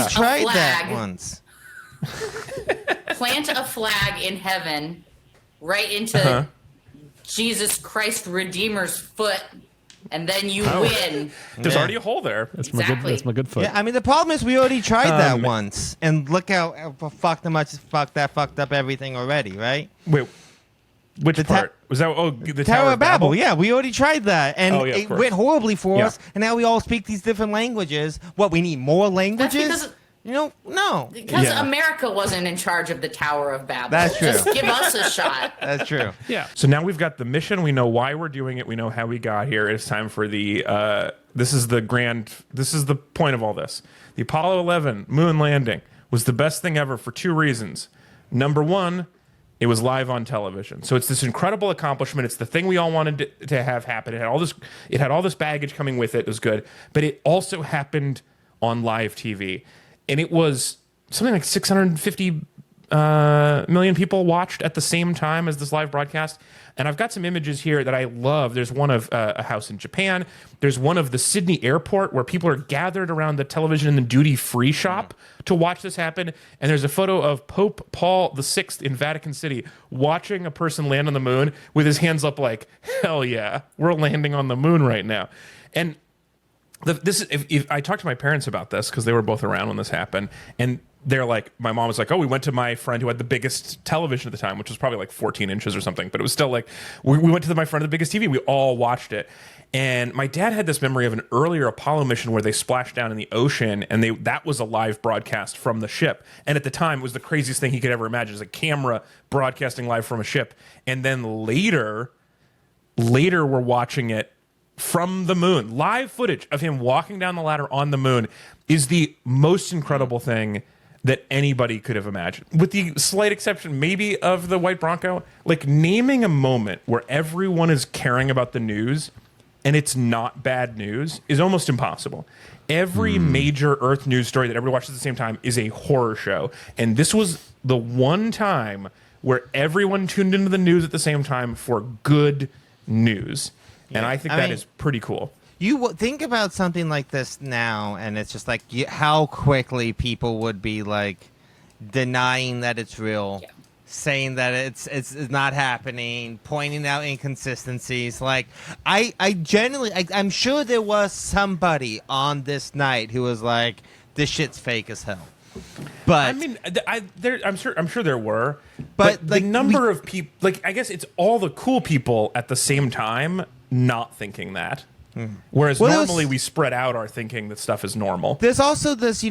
tried that once. Plant a flag in heaven, right into Jesus Christ Redeemer's foot, and then you win. There's already a hole there. That's my good foot. Yeah, I mean the problem is we already tried that once, and look how fucked up everything already, right? Wait, which part was that? Oh, the Tower of Babel. Yeah, we already tried that, and it course. went horribly for us. And now we all speak these different languages. What, we need more languages? No. Because America wasn't in charge of the Tower of Babel. That's true. Just give us a shot. That's true. Yeah. So now we've got the mission. We know why we're doing it. We know how we got here. It's time for the. This is the point of all this. The Apollo 11 moon landing was the best thing ever for two reasons. Number one, it was live on television. So it's this incredible accomplishment. It's the thing we all wanted to have happen. It had all this baggage coming with it. It was good. But it also happened on live TV. And it was something like 650 million people watched at the same time as this live broadcast. And I've got some images here that I love. There's one of a house in Japan. There's one of the Sydney airport where people are gathered around the television in the duty-free shop to watch this happen. And there's a photo of Pope Paul VI in Vatican City watching a person land on the moon with his hands up like, hell yeah, we're landing on the moon right now. And this is, if I talked to my parents about this, because they were both around when this happened, and they're like, my mom was like, oh, we went to my friend who had the biggest television at the time, which was probably like 14 inches or something, but it was still like, we went to my friend with the biggest TV. We all watched it. And my dad had this memory of an earlier Apollo mission where they splashed down in the ocean, and that was a live broadcast from the ship. And at the time, it was the craziest thing he could ever imagine, is a camera broadcasting live from a ship. And then later we're watching it from the moon. Live footage of him walking down the ladder on the moon is the most incredible thing that anybody could have imagined, with the slight exception maybe of the white Bronco. Like, naming a moment where everyone is caring about the news and it's not bad news is almost impossible. Every major Earth news story that everybody watches at the same time is a horror show, and this was the one time where everyone tuned into the news at the same time for good news. And I think that is pretty cool. You think about something like this now, and it's just like how quickly people would be like denying that it's real, saying that it's not happening, pointing out inconsistencies. Like I'm sure there was somebody on this night who was like, "This shit's fake as hell." But I mean, I'm sure there were, but the number of people, like, I guess it's all the cool people at the same time not thinking that. Whereas normally we spread out our thinking that stuff is normal. There's also this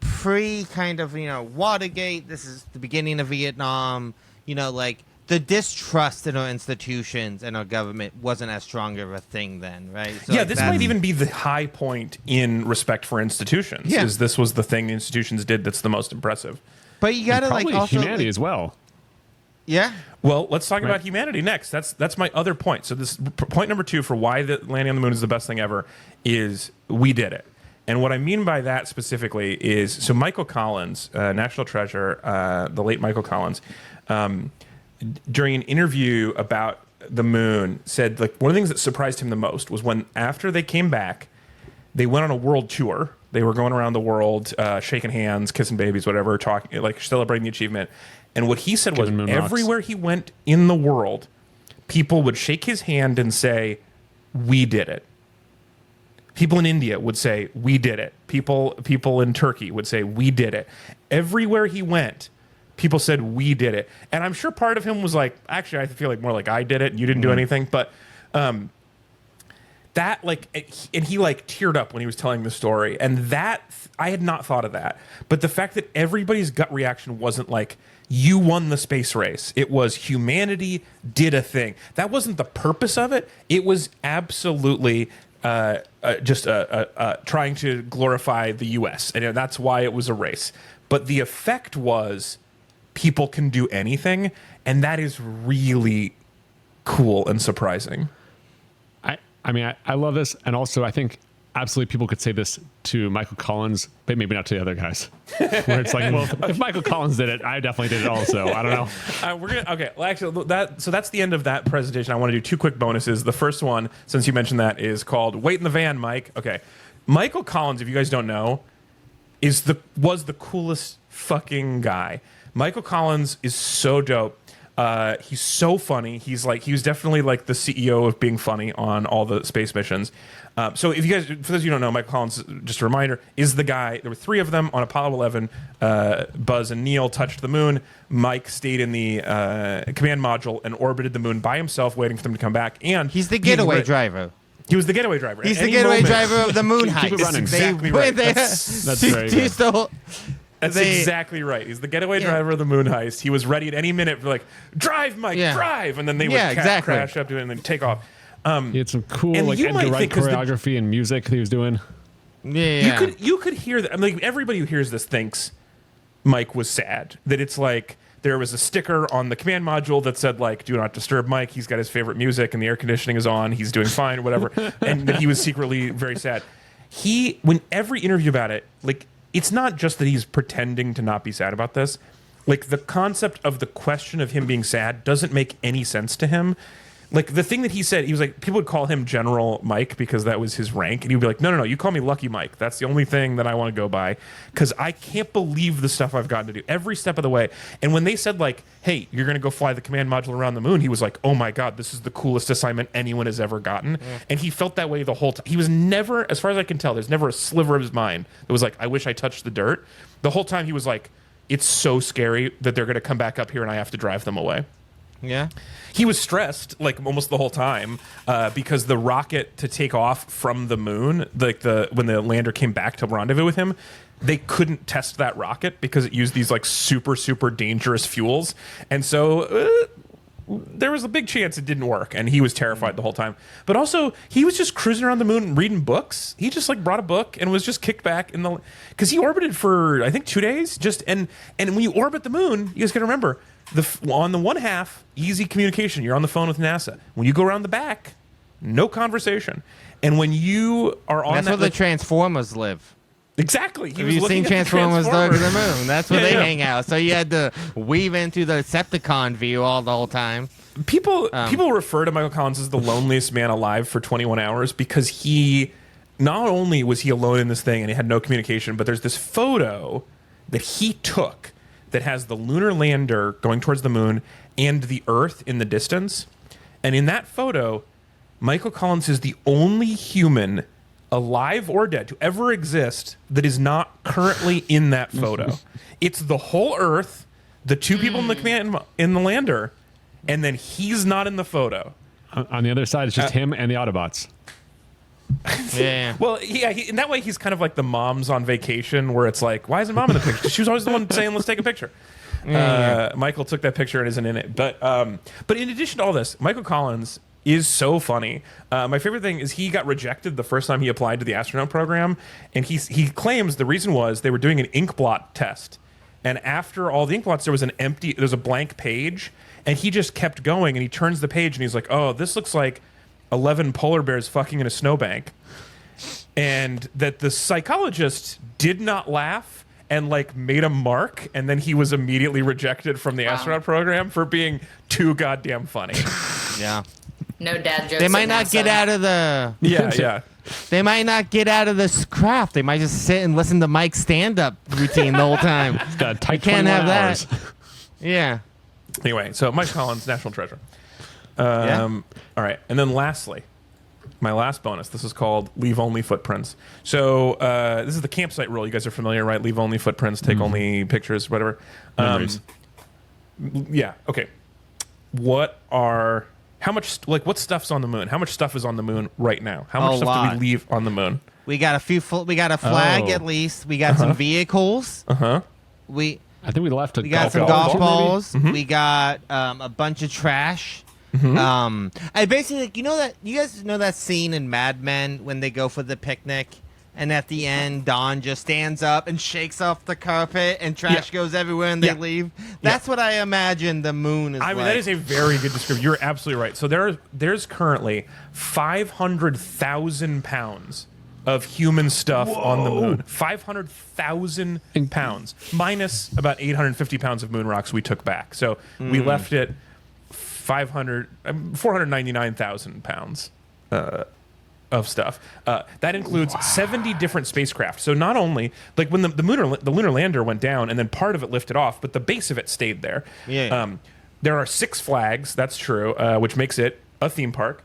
pre kind of, Watergate. This is the beginning of Vietnam. Like the distrust in our institutions and our government wasn't as strong of a thing then, right? So this might even be the high point in respect for institutions. Yeah. Is this was the thing the institutions did that's the most impressive. But you gotta probably also humanity as well. Yeah. Well, let's talk about humanity next. That's my other point. So this point number 2 for why the landing on the moon is the best thing ever is we did it. And what I mean by that specifically is, so Michael Collins, national treasure, the late Michael Collins, during an interview about the moon, said like one of the things that surprised him the most was when after they came back, they went on a world tour. They were going around the world, shaking hands, kissing babies, whatever, talking, like celebrating the achievement. And what he said was everywhere he went in the world, people would shake his hand and say, "We did it." People in India would say, "We did it." People in Turkey would say, "We did it." Everywhere he went, people said, "We did it." And I'm sure part of him was like, actually, I feel like more like I did it and you didn't do anything. But that, like, and he like teared up when he was telling the story. And that, I had not thought of that. But the fact that everybody's gut reaction wasn't like, you won the space race. It was humanity did a thing. That wasn't the purpose of it. It was absolutely just trying to glorify the U.S. And that's why it was a race. But the effect was people can do anything. And that is really cool and surprising. I mean, I love this. And also, I think absolutely people could say this to Michael Collins, but maybe not to the other guys. Where it's like, well, if Michael Collins did it, I definitely did it also. I don't know. Okay. Well, actually, that's the end of that presentation. I want to do 2 quick bonuses. The first one, since you mentioned that, is called "Wait in the Van, Mike." Okay, Michael Collins, if you guys don't know, was the coolest fucking guy. Michael Collins is so dope. He's so funny. He was definitely like the CEO of being funny on all the space missions. So if you guys, for those of you who don't know, Michael Collins, just a reminder, is the guy, there were 3 of them on Apollo 11. Buzz and Neil touched the moon. Mike stayed in the command module and orbited the moon by himself, waiting for them to come back. And he's the getaway driver. He was the getaway driver. He's the getaway driver of the moon heist. Keep it running. Exactly right. That's very good. That's exactly right. He's the getaway driver of the moon heist. He was ready at any minute for like, drive, Mike, drive. And then they would crash up to it and then take off. He had some cool like Edgar Wright choreography and music that he was doing. Yeah. You could hear that. I mean, like, everybody who hears this thinks Mike was sad. That it's like there was a sticker on the command module that said like, "Do not disturb Mike. He's got his favorite music and the air conditioning is on. He's doing fine," or whatever. And that he was secretly very sad. When every interview about it, like, it's not just that he's pretending to not be sad about this. Like, the concept of the question of him being sad doesn't make any sense to him. Like, the thing that he said, he was like, people would call him General Mike because that was his rank. And he'd be like, no, you call me Lucky Mike. That's the only thing that I want to go by because I can't believe the stuff I've gotten to do every step of the way. And when they said, like, hey, you're going to go fly the command module around the moon, he was like, oh my God, this is the coolest assignment anyone has ever gotten. And he felt that way the whole time. He was never, as far as I can tell, there's never a sliver of his mind that was like, I wish I touched the dirt. The whole time he was like, it's so scary that they're going to come back up here and I have to drive them away. Yeah. He was stressed like almost the whole time because the rocket to take off from the moon, like when the lander came back to rendezvous with him, they couldn't test that rocket because it used these like super, super dangerous fuels. And so there was a big chance it didn't work. And he was terrified the whole time. But also, he was just cruising around the moon reading books. He just like brought a book and was just kicked back in the... Because he orbited for, I think, 2 days. And when you orbit the moon, you guys got to remember... on the one half, easy communication. You're on the phone with NASA. When you go around the back, no conversation. And when you are on that's where the Transformers live. Exactly. Have you seen Transformers Dark of the Moon? That's where they hang out. So you had to weave into the Decepticon view all the whole time. People refer to Michael Collins as the loneliest man alive for 21 hours because he not only was he alone in this thing and he had no communication, but there's this photo that he took that has the lunar lander going towards the moon and the Earth in the distance. And in that photo, Michael Collins is the only human, alive or dead, to ever exist that is not currently in that photo. It's the whole Earth, the two people in the lander, and then he's not in the photo. On the other side, it's just him and the Autobots. Yeah. Well, yeah, in that way, he's kind of like the moms on vacation where it's like, why isn't mom in the picture? She was always the one saying, let's take a picture. Michael took that picture and isn't in it. But in addition to all this, Michael Collins is so funny. My favorite thing is he got rejected the first time he applied to the astronaut program. And he claims the reason was they were doing an ink blot test. And after all the ink blots, there was a blank page. And he just kept going and he turns the page and he's like, oh, this looks like 11 polar bears fucking in a snowbank, and that the psychologist did not laugh and like made a mark, and then he was immediately rejected from the astronaut program for being too goddamn funny. Yeah. No dad jokes. They might not get out of the... Yeah. They might not get out of this craft. They might just sit and listen to Mike's stand-up routine the whole time. It's got a tight You can't 21 have hours. that. Yeah. Anyway, so Mike Collins, national treasure. Yeah. All right, and then lastly, my last bonus. This is called leave only footprints. So this is the campsite rule. You guys are familiar, right? Leave only footprints, take only pictures, whatever. Memories. Yeah. Okay. What stuff's on the moon? How much stuff is on the moon right now? How much stuff do we leave on the moon? We got we got a flag at least. We got some vehicles. Uh-huh. I think we left We got some golf balls. We got a bunch of trash. I basically, like, you guys know that scene in Mad Men when they go for the picnic, and at the end, Don just stands up and shakes off the carpet, and trash goes everywhere, and they leave. That's what I imagine the moon is. I mean, that is a very good description. You're absolutely right. So there's currently 500,000 pounds of human stuff on the moon. 500,000 pounds, minus about 850 pounds of moon rocks we took back. So we left it 499,000 pounds of stuff. That includes 70 different spacecraft. So not only, like when the lunar lander went down and then part of it lifted off, but the base of it stayed there. Yeah. There are 6 flags, that's true, which makes it a theme park.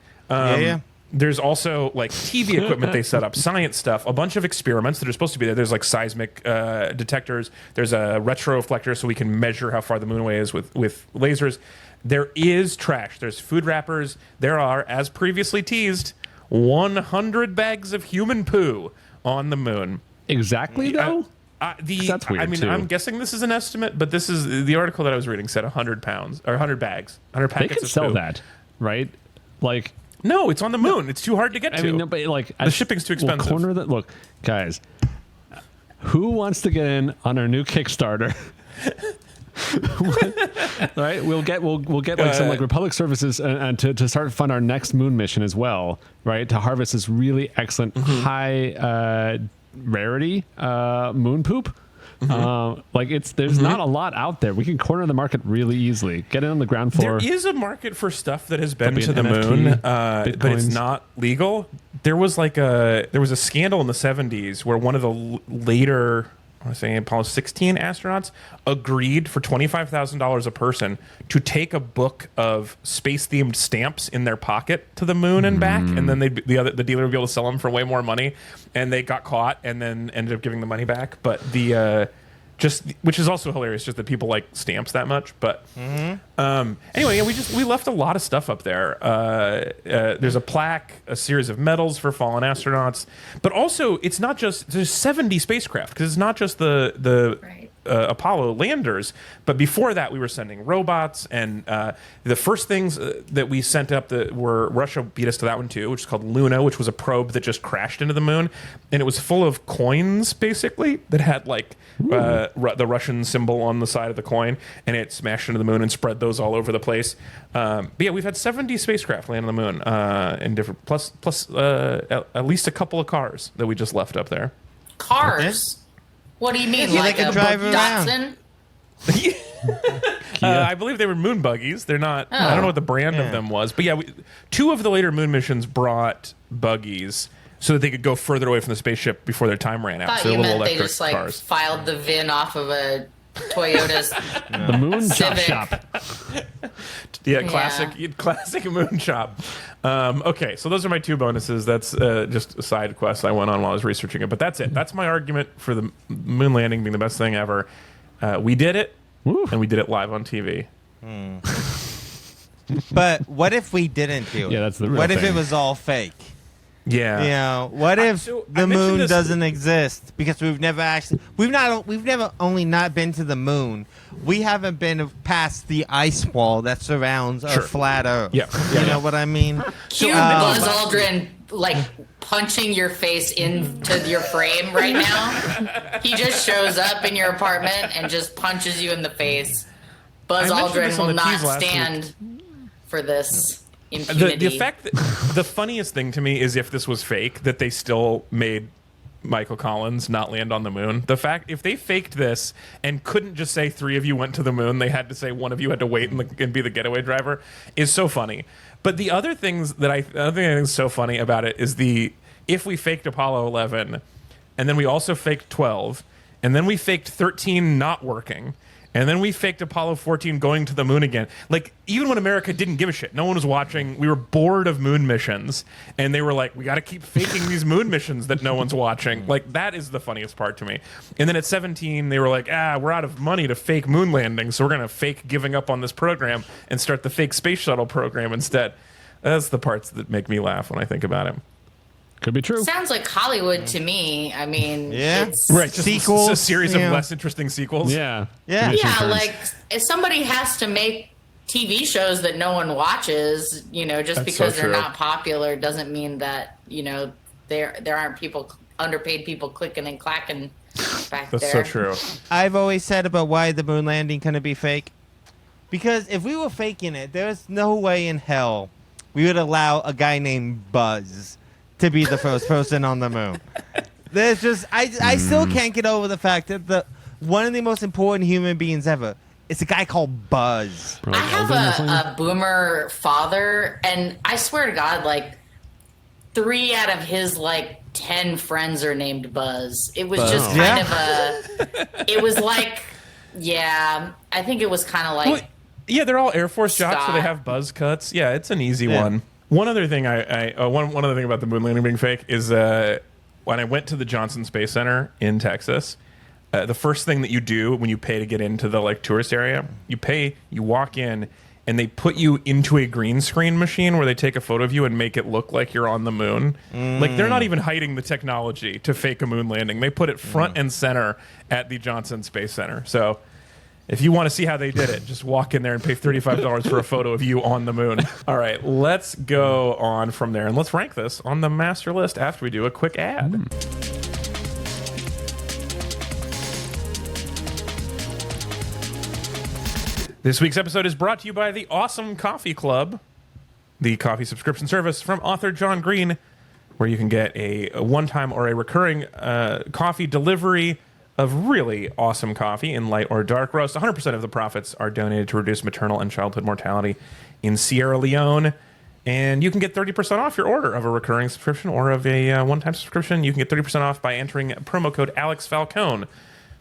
There's also like TV equipment they set up, science stuff, a bunch of experiments that are supposed to be there. There's like seismic detectors. There's a retroreflector so we can measure how far the moon away is with lasers. There is trash. There's food wrappers. There are, as previously teased, 100 bags of human poo on the moon. Exactly, though? That's weird, too. I'm guessing this is an estimate, but this is the article that I was reading said 100 pounds or 100 bags, 100 packets they could of sell poo. that, right? Like, no, it's on the moon. It's too hard to get to. I mean, no, but like the shipping's too expensive. Look, guys, who wants to get in on our new Kickstarter? Right, we'll get like some like Republic services and to start fund our next moon mission as well, right? To harvest this really excellent high rarity moon poop. Like there's not a lot out there. We can corner the market really easily. Get in on the ground floor. There is a market for stuff that has been Be to an the NFT, moon, but it's Bitcoins. not legal. There was a scandal in the 70s where one of the later, I want to say Apollo 16 astronauts agreed for $25,000 a person to take a book of space-themed stamps in their pocket to the moon and back, and then the dealer would be able to sell them for way more money. And they got caught and then ended up giving the money back. But which is also hilarious, just that people like stamps that much. But anyway, we left a lot of stuff up there. There's a plaque, a series of medals for fallen astronauts, but also it's not just there's 70 spacecraft because it's not just the Right. Apollo landers, but before that we were sending robots, and the first things that we sent up were Russia beat us to that one too, which is called Luna, which was a probe that just crashed into the moon, and it was full of coins basically that had like the Russian symbol on the side of the coin, and it smashed into the moon and spread those all over the place. But yeah, we've had 70 spacecraft land on the moon, in different plus at least a couple of cars that we just left up there. Cars. What do you mean? Yeah, like they can a drive around. Datsun? I believe they were moon buggies. They're not. I don't know what the brand of them was, but yeah, two of the later moon missions brought buggies so that they could go further away from the spaceship before their time ran out. Thought So you they're little meant they electric just like cars. filed the VIN off of a Toyota's. The moon chop Civic. shop. Yeah, Yeah. classic moon chop. Okay, so those are my two bonuses. That's just a side quest I went on while I was researching it. But that's it. That's my argument for the moon landing being the best thing ever. We did it, and we did it live on TV. But what if we didn't do it? Yeah, that's the real What if thing. it was all fake? Yeah. You know, what if so I the mentioned moon this- doesn't exist because we've never only not been to the moon. We haven't been past the ice wall that surrounds Sure. a flat Earth. Yeah. You know what I mean? Cue Buzz Aldrin like punching your face into your frame right now. He just shows up in your apartment and just punches you in the face. Buzz I mentioned this Aldrin on will the not tease last stand for this impunity. The fact that the funniest thing to me is if this was fake, that they still made Michael Collins not land on the moon. The fact if they faked this and couldn't just say three of you went to the moon, they had to say one of you had to wait and be the getaway driver is so funny. But the other things that I think is so funny about it is if we faked Apollo 11, and then we also faked 12, and then we faked 13 not working. And then we faked Apollo 14 going to the moon again. Like, even when America didn't give a shit, no one was watching. We were bored of moon missions. And they were like, we got to keep faking these moon missions that no one's watching. Like, that is the funniest part to me. And then at 17, they were like, we're out of money to fake moon landings. So we're going to fake giving up on this program and start the fake space shuttle program instead. That's the parts that make me laugh when I think about it. Could be true. Sounds like Hollywood to me. I mean, Yeah. it's, Right. Just Sequels, a series of yeah. less interesting sequels. Yeah. Yeah. Diminishing yeah, returns. like if somebody has to make TV shows that no one watches, just That's because so they're true. not popular doesn't mean that there aren't underpaid people clicking and clacking back That's there. so true. I've always said about why the moon landing couldn't be fake. Because if we were faking it, there's no way in hell we would allow a guy named Buzz to be the first person on the moon. There's just I still can't get over the fact that one of the most important human beings ever is a guy called Buzz. Or I like have Eldon or something. a boomer father, and I swear to God, like 3 out of his 10 friends are named Buzz. It was just Buzz. kind of it was like, yeah, I think it was kind of like. Well, yeah, they're all Air Force jocks, so they Stop. have buzz cuts. Yeah, it's an easy Yeah. one. One other thing one other thing about the moon landing being fake is when I went to the Johnson Space Center in Texas, the first thing that you do when you pay to get into the tourist area, you walk in, and they put you into a green screen machine where they take a photo of you and make it look like you're on the moon. Like, they're not even hiding the technology to fake a moon landing. They put it front and center at the Johnson Space Center. So if you want to see how they did it, just walk in there and pay $35 for a photo of you on the moon. All right, let's go on from there, and let's rank this on the master list after we do a quick ad. This week's episode is brought to you by the Awesome Coffee Club, the coffee subscription service from author John Green, where you can get a one-time or a recurring coffee delivery of really awesome coffee in light or dark roast. 100% of the profits are donated to reduce maternal and childhood mortality in Sierra Leone. And you can get 30% off your order of a recurring subscription or of a one-time subscription. You can get 30% off by entering promo code AlexFalcone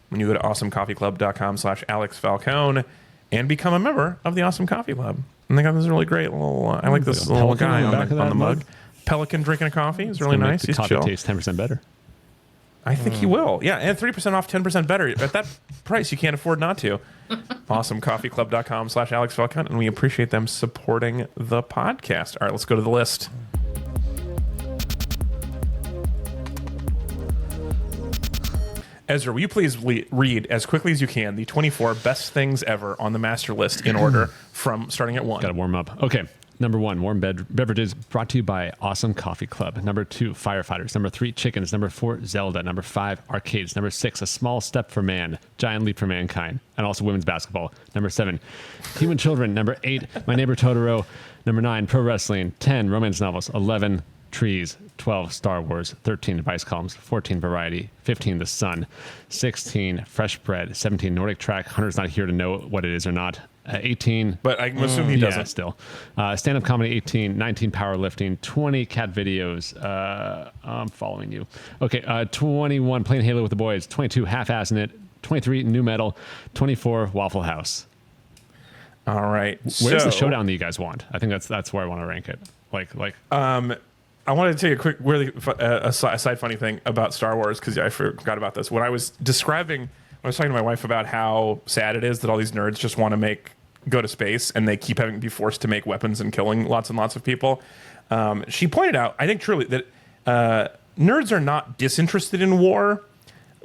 when you go to awesomecofeeclub.com/AlexFalcone and become a member of the Awesome Coffee Club. And they got this really great little, I like this little guy on the mug. Pelican drinking a coffee is really nice. The coffee tastes 10% better. I think he will. Yeah, and 3% off, 10% better. At that price, you can't afford not to. awesomecofeeclub.com/AlexFalcone, and we appreciate them supporting the podcast. All right, let's go to the list. Ezra, will you please read as quickly as you can the 24 best things ever on the master list in order from starting at 1? Got to warm up. Okay. Number 1, warm beverages brought to you by Awesome Coffee Club. Number 2, firefighters. Number 3, chickens. Number 4, Zelda. Number 5, arcades. Number 6, a small step for man, giant leap for mankind, and also women's basketball. Number 7, human children. Number 8, My Neighbor Totoro. Number 9, pro wrestling. 10, romance novels. 11, trees. 12, Star Wars. 13, advice columns. 14, variety. 15, the sun. 16, fresh bread. 17, Nordic track. Hunter's not here to know what it is or not. 18, but I'm assuming he doesn't. Yeah, still. Stand-up comedy, 18. 19, powerlifting. 20, cat videos. I'm following you. Okay, 21, playing Halo with the boys. 22, half-assing it. 23, new metal. 24, Waffle House. All right. Where's the showdown that you guys want? I think that's where I want to rank it. I wanted to tell you a quick, really a side funny thing about Star Wars, because I forgot about this. When I was talking to my wife about how sad it is that all these nerds just want to go to space and they keep having to be forced to make weapons and killing lots and lots of people. She pointed out, I think truly, that nerds are not disinterested in war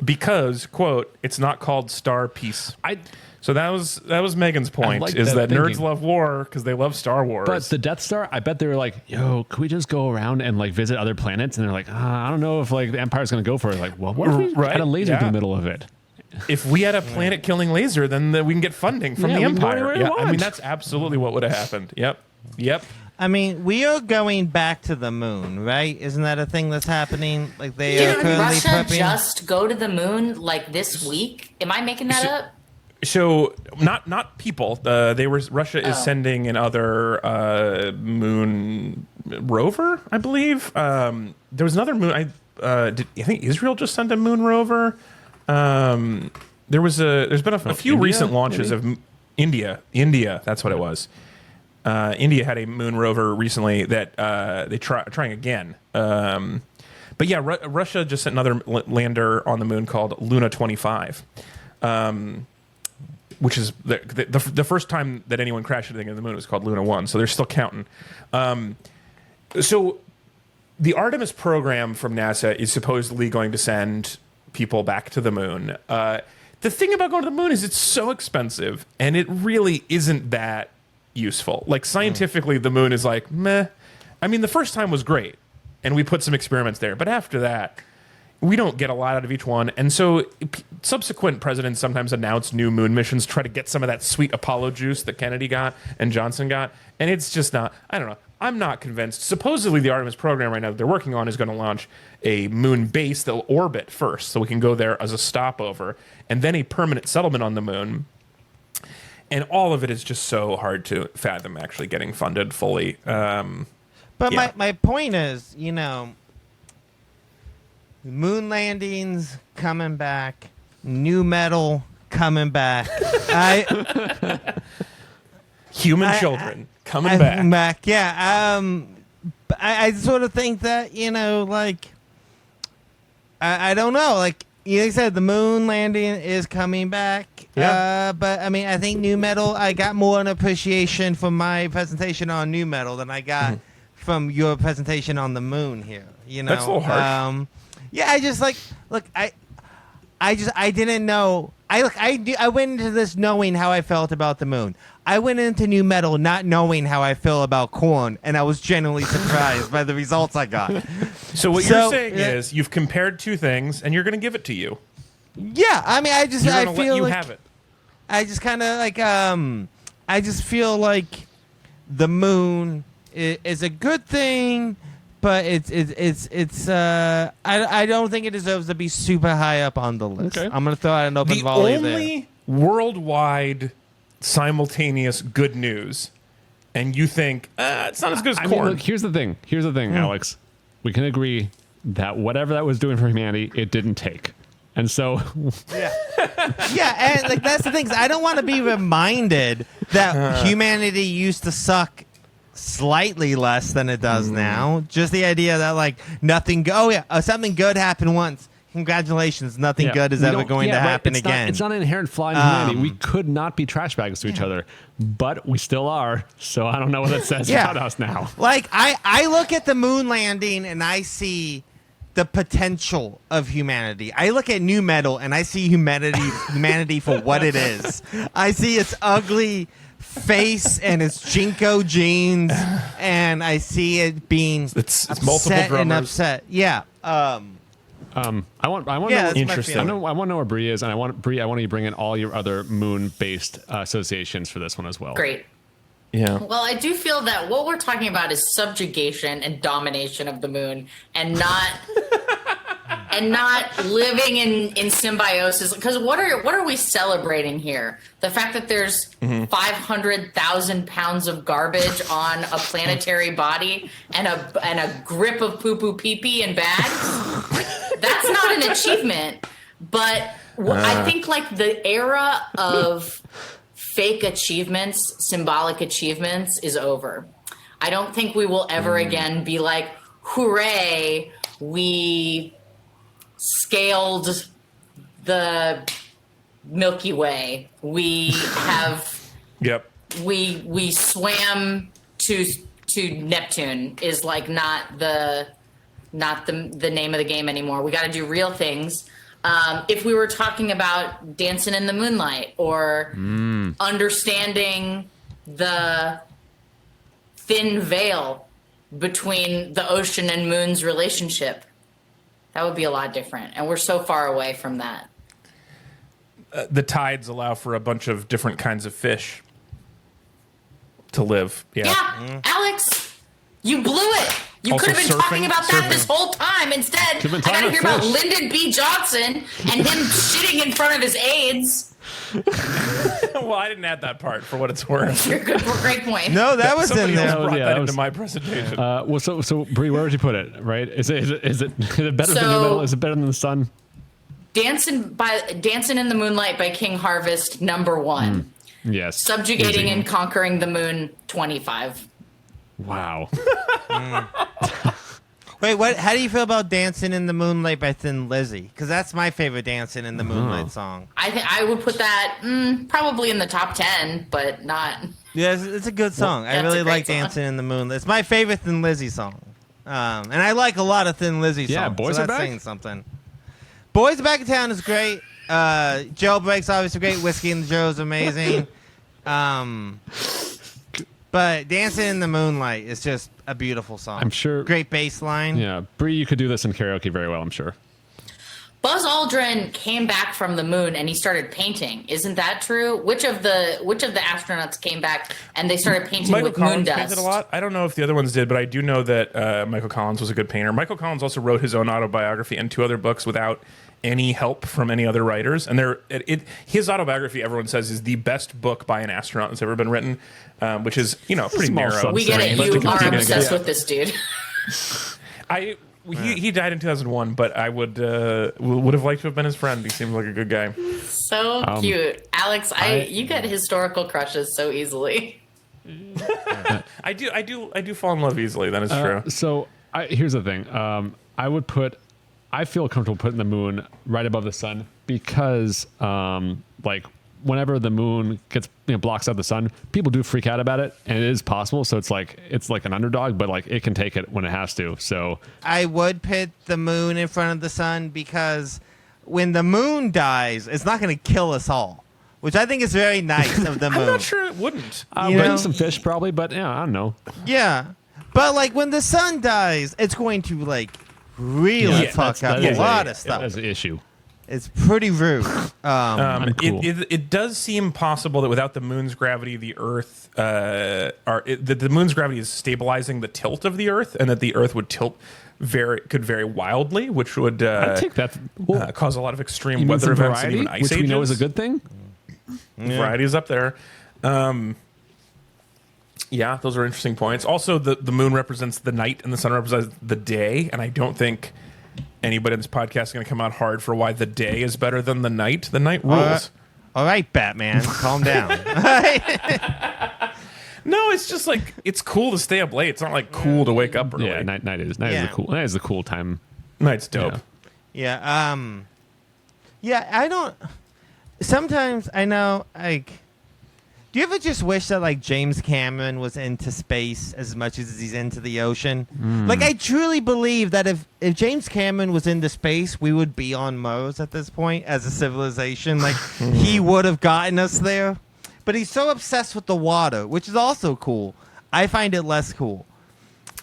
because, quote, it's not called Star Peace. So that was Megan's point, is that nerds love war because they love Star Wars. But the Death Star, I bet they were like, yo, could we just go around and like visit other planets? And they're like, I don't know if like the Empire's going to go for it. Like, well, what if we had a laser in the middle of it? If we had a planet-killing laser, then we can get funding from the Empire. Yeah, I mean, that's absolutely what would have happened. Yep. I mean, we are going back to the moon, right? Isn't that a thing that's happening? Like they are Didn't currently Russia prepping. just go to the moon like this week? Am I making that up? So not people. Russia is sending another moon rover, I believe. There was another moon. I think Israel just sent a moon rover. There's been a few India, recent launches maybe? of India. That's what it was. India had a moon rover recently that they trying again. But yeah, Russia just sent another lander on the moon called Luna 25, which is the first time that anyone crashed anything in the moon was called Luna 1. So they're still counting. So the Artemis program from NASA is supposedly going to send people back to the moon. The thing about going to the moon is it's so expensive, and it really isn't that useful. Like, scientifically, the moon is like, meh. I mean, the first time was great, and we put some experiments there. But after that, we don't get a lot out of each one. And so subsequent presidents sometimes announce new moon missions, try to get some of that sweet Apollo juice that Kennedy got and Johnson got. And it's just not, I don't know. I'm not convinced. Supposedly, the Artemis program right now that they're working on is going to launch a moon base that'll orbit first, so we can go there as a stopover, and then a permanent settlement on the moon. And all of it is just so hard to fathom actually getting funded fully. But yeah. my point is, moon landings coming back, new metal coming back. Human children coming back. Yeah. I sort of think that, I don't know. Like you said, the moon landing is coming back. Yeah. But I mean, I think new metal, I got more an appreciation from my presentation on new metal than I got from your presentation on the moon here. That's a little harsh. Yeah, I just I didn't know. I went into this knowing how I felt about the moon. I went into new metal not knowing how I feel about corn, and I was genuinely surprised by the results I got. So what you're saying is you've compared two things, and you're going to give it to you. Yeah, I mean, I feel you like have it. I just kind of like I just feel like the moon is a good thing, but I don't think it deserves to be super high up on the list. Okay. I'm gonna throw out an open volley there. The only worldwide simultaneous good news, and you think it's not as good as I corn. mean, look, here's the thing, Alex. We can agree that whatever that was doing for humanity, it didn't take. And so, yeah, and like that's the thing. I don't want to be reminded that humanity used to suck slightly less than it does now. Just the idea that like nothing. Something good happened once. Congratulations, nothing good is ever going to happen again. It's not an inherent flaw in humanity. We could not be trash bags to each other, but we still are. So I don't know what that says about us now. Like I look at the moon landing and I see the potential of humanity. I look at new metal and I see humanity for what it is. I see its ugly face and its Jinko jeans, and I see it being it's upset multiple drummers. and upset. Yeah. I want to know. Interesting. I want to know where Bri is, and I want you to bring in all your other moon-based associations for this one as well. Great. Yeah. Well, I do feel that what we're talking about is subjugation and domination of the moon, and not living in symbiosis. Because what are we celebrating here? The fact that there's 500,000 pounds of garbage on a planetary body and a grip of poo poo pee pee and bags. That's not an achievement, but I think like the era of fake achievements, symbolic achievements is over. I don't think we will ever again be like, hooray, we scaled the Milky Way. We have we swam to Neptune is like not the name of the game anymore. We got to do real things. If we were talking about dancing in the moonlight or understanding the thin veil between the ocean and moon's relationship, that would be a lot different. And we're so far away from that. The tides allow for a bunch of different kinds of fish to live. Yeah, Alex, you blew it. You Also could have been talking surfing- about that surfing. this whole time. Instead, Could've been I got talking to hear about about fish. Lyndon B. Johnson and him shitting in front of his aides. Well, I didn't add that part for what it's worth. You're good. Great point. No, that was Somebody in else there. brought Yeah, that that into was- my presentation. Well, so Bri, where would you put it? Right? Is it better than So- New Metal? Is it better than the Sun? Dancing in the Moonlight by King Harvest, #1. Yes. Subjugating Easy. and Conquering the Moon, 25. Wow. Wait, what? How do you feel about "Dancing in the Moonlight" by Thin Lizzy? Because that's my favorite "Dancing in the Moonlight" song. I think I would put that probably in the top 10, but not. Yeah, it's a good song. I That's really a great like song. "Dancing in the Moonlight." It's my favorite Thin Lizzy song, and I like a lot of Thin Lizzy songs. Yeah, Boys so Are that's Back? saying something. "Boys Are Back in Town" is great. "Jailbreak's" obviously great. "Whiskey and the Joe" is amazing. But "Dancing in the Moonlight" is just a beautiful song. I'm sure- Great bass line. Yeah, Bri, you could do this in karaoke very well, I'm sure. Buzz Aldrin came back from the moon and he started painting. Isn't that true? Which of the astronauts came back and they started painting Michael with moon Collins dust? painted a lot. I don't know if the other ones did, but I do know that Michael Collins was a good painter. Michael Collins also wrote his own autobiography and 2 other books without any help from any other writers. And his autobiography, everyone says, is the best book by an astronaut that's ever been written, which is pretty Small narrow. sub- We get it. But You to are continue, obsessed yeah. with this dude. He died in 2001, but I would have liked to have been his friend. He seemed like a good guy. So cute. Alex, you get historical crushes so easily. I do fall in love easily. That is true. So here's the thing. I feel comfortable putting the moon right above the sun because, whenever the moon gets blocks out the sun, people do freak out about it, and it is possible. So it's like an underdog, but it can take it when it has to. So I would put the moon in front of the sun because when the moon dies, it's not going to kill us all, which I think is very nice of the moon. I'm not sure it wouldn't. You know? bring some fish probably, but yeah, I don't know. Yeah, but when the sun dies, it's going to really fuck up a lot of stuff. That's an issue. It's pretty rude. Cool. It does seem possible that without the moon's gravity, the Earth, that the moon's gravity is stabilizing the tilt of the Earth, and that the Earth would tilt could vary wildly, which would I think that cause a lot of extreme you mean weather some events variety, and even ice which ages. we know is a good thing. Variety is up there. Yeah, those are interesting points. Also, the moon represents the night and the sun represents the day, and I don't think anybody in this podcast is going to come out hard for why the day is better than the night. The night rules. All right, Batman, calm down. No, it's just like it's cool to stay up late. It's not like cool to wake up early. Yeah, night is the cool time. Night's dope. Yeah. I don't. Sometimes I know, like, do you ever just wish that like James Cameron was into space as much as he's into the ocean? Like, I truly believe that if James Cameron was into space, we would be on Mars at this point as a civilization. Like, he would have gotten us there. But he's so obsessed with the water, which is also cool. I find it less cool.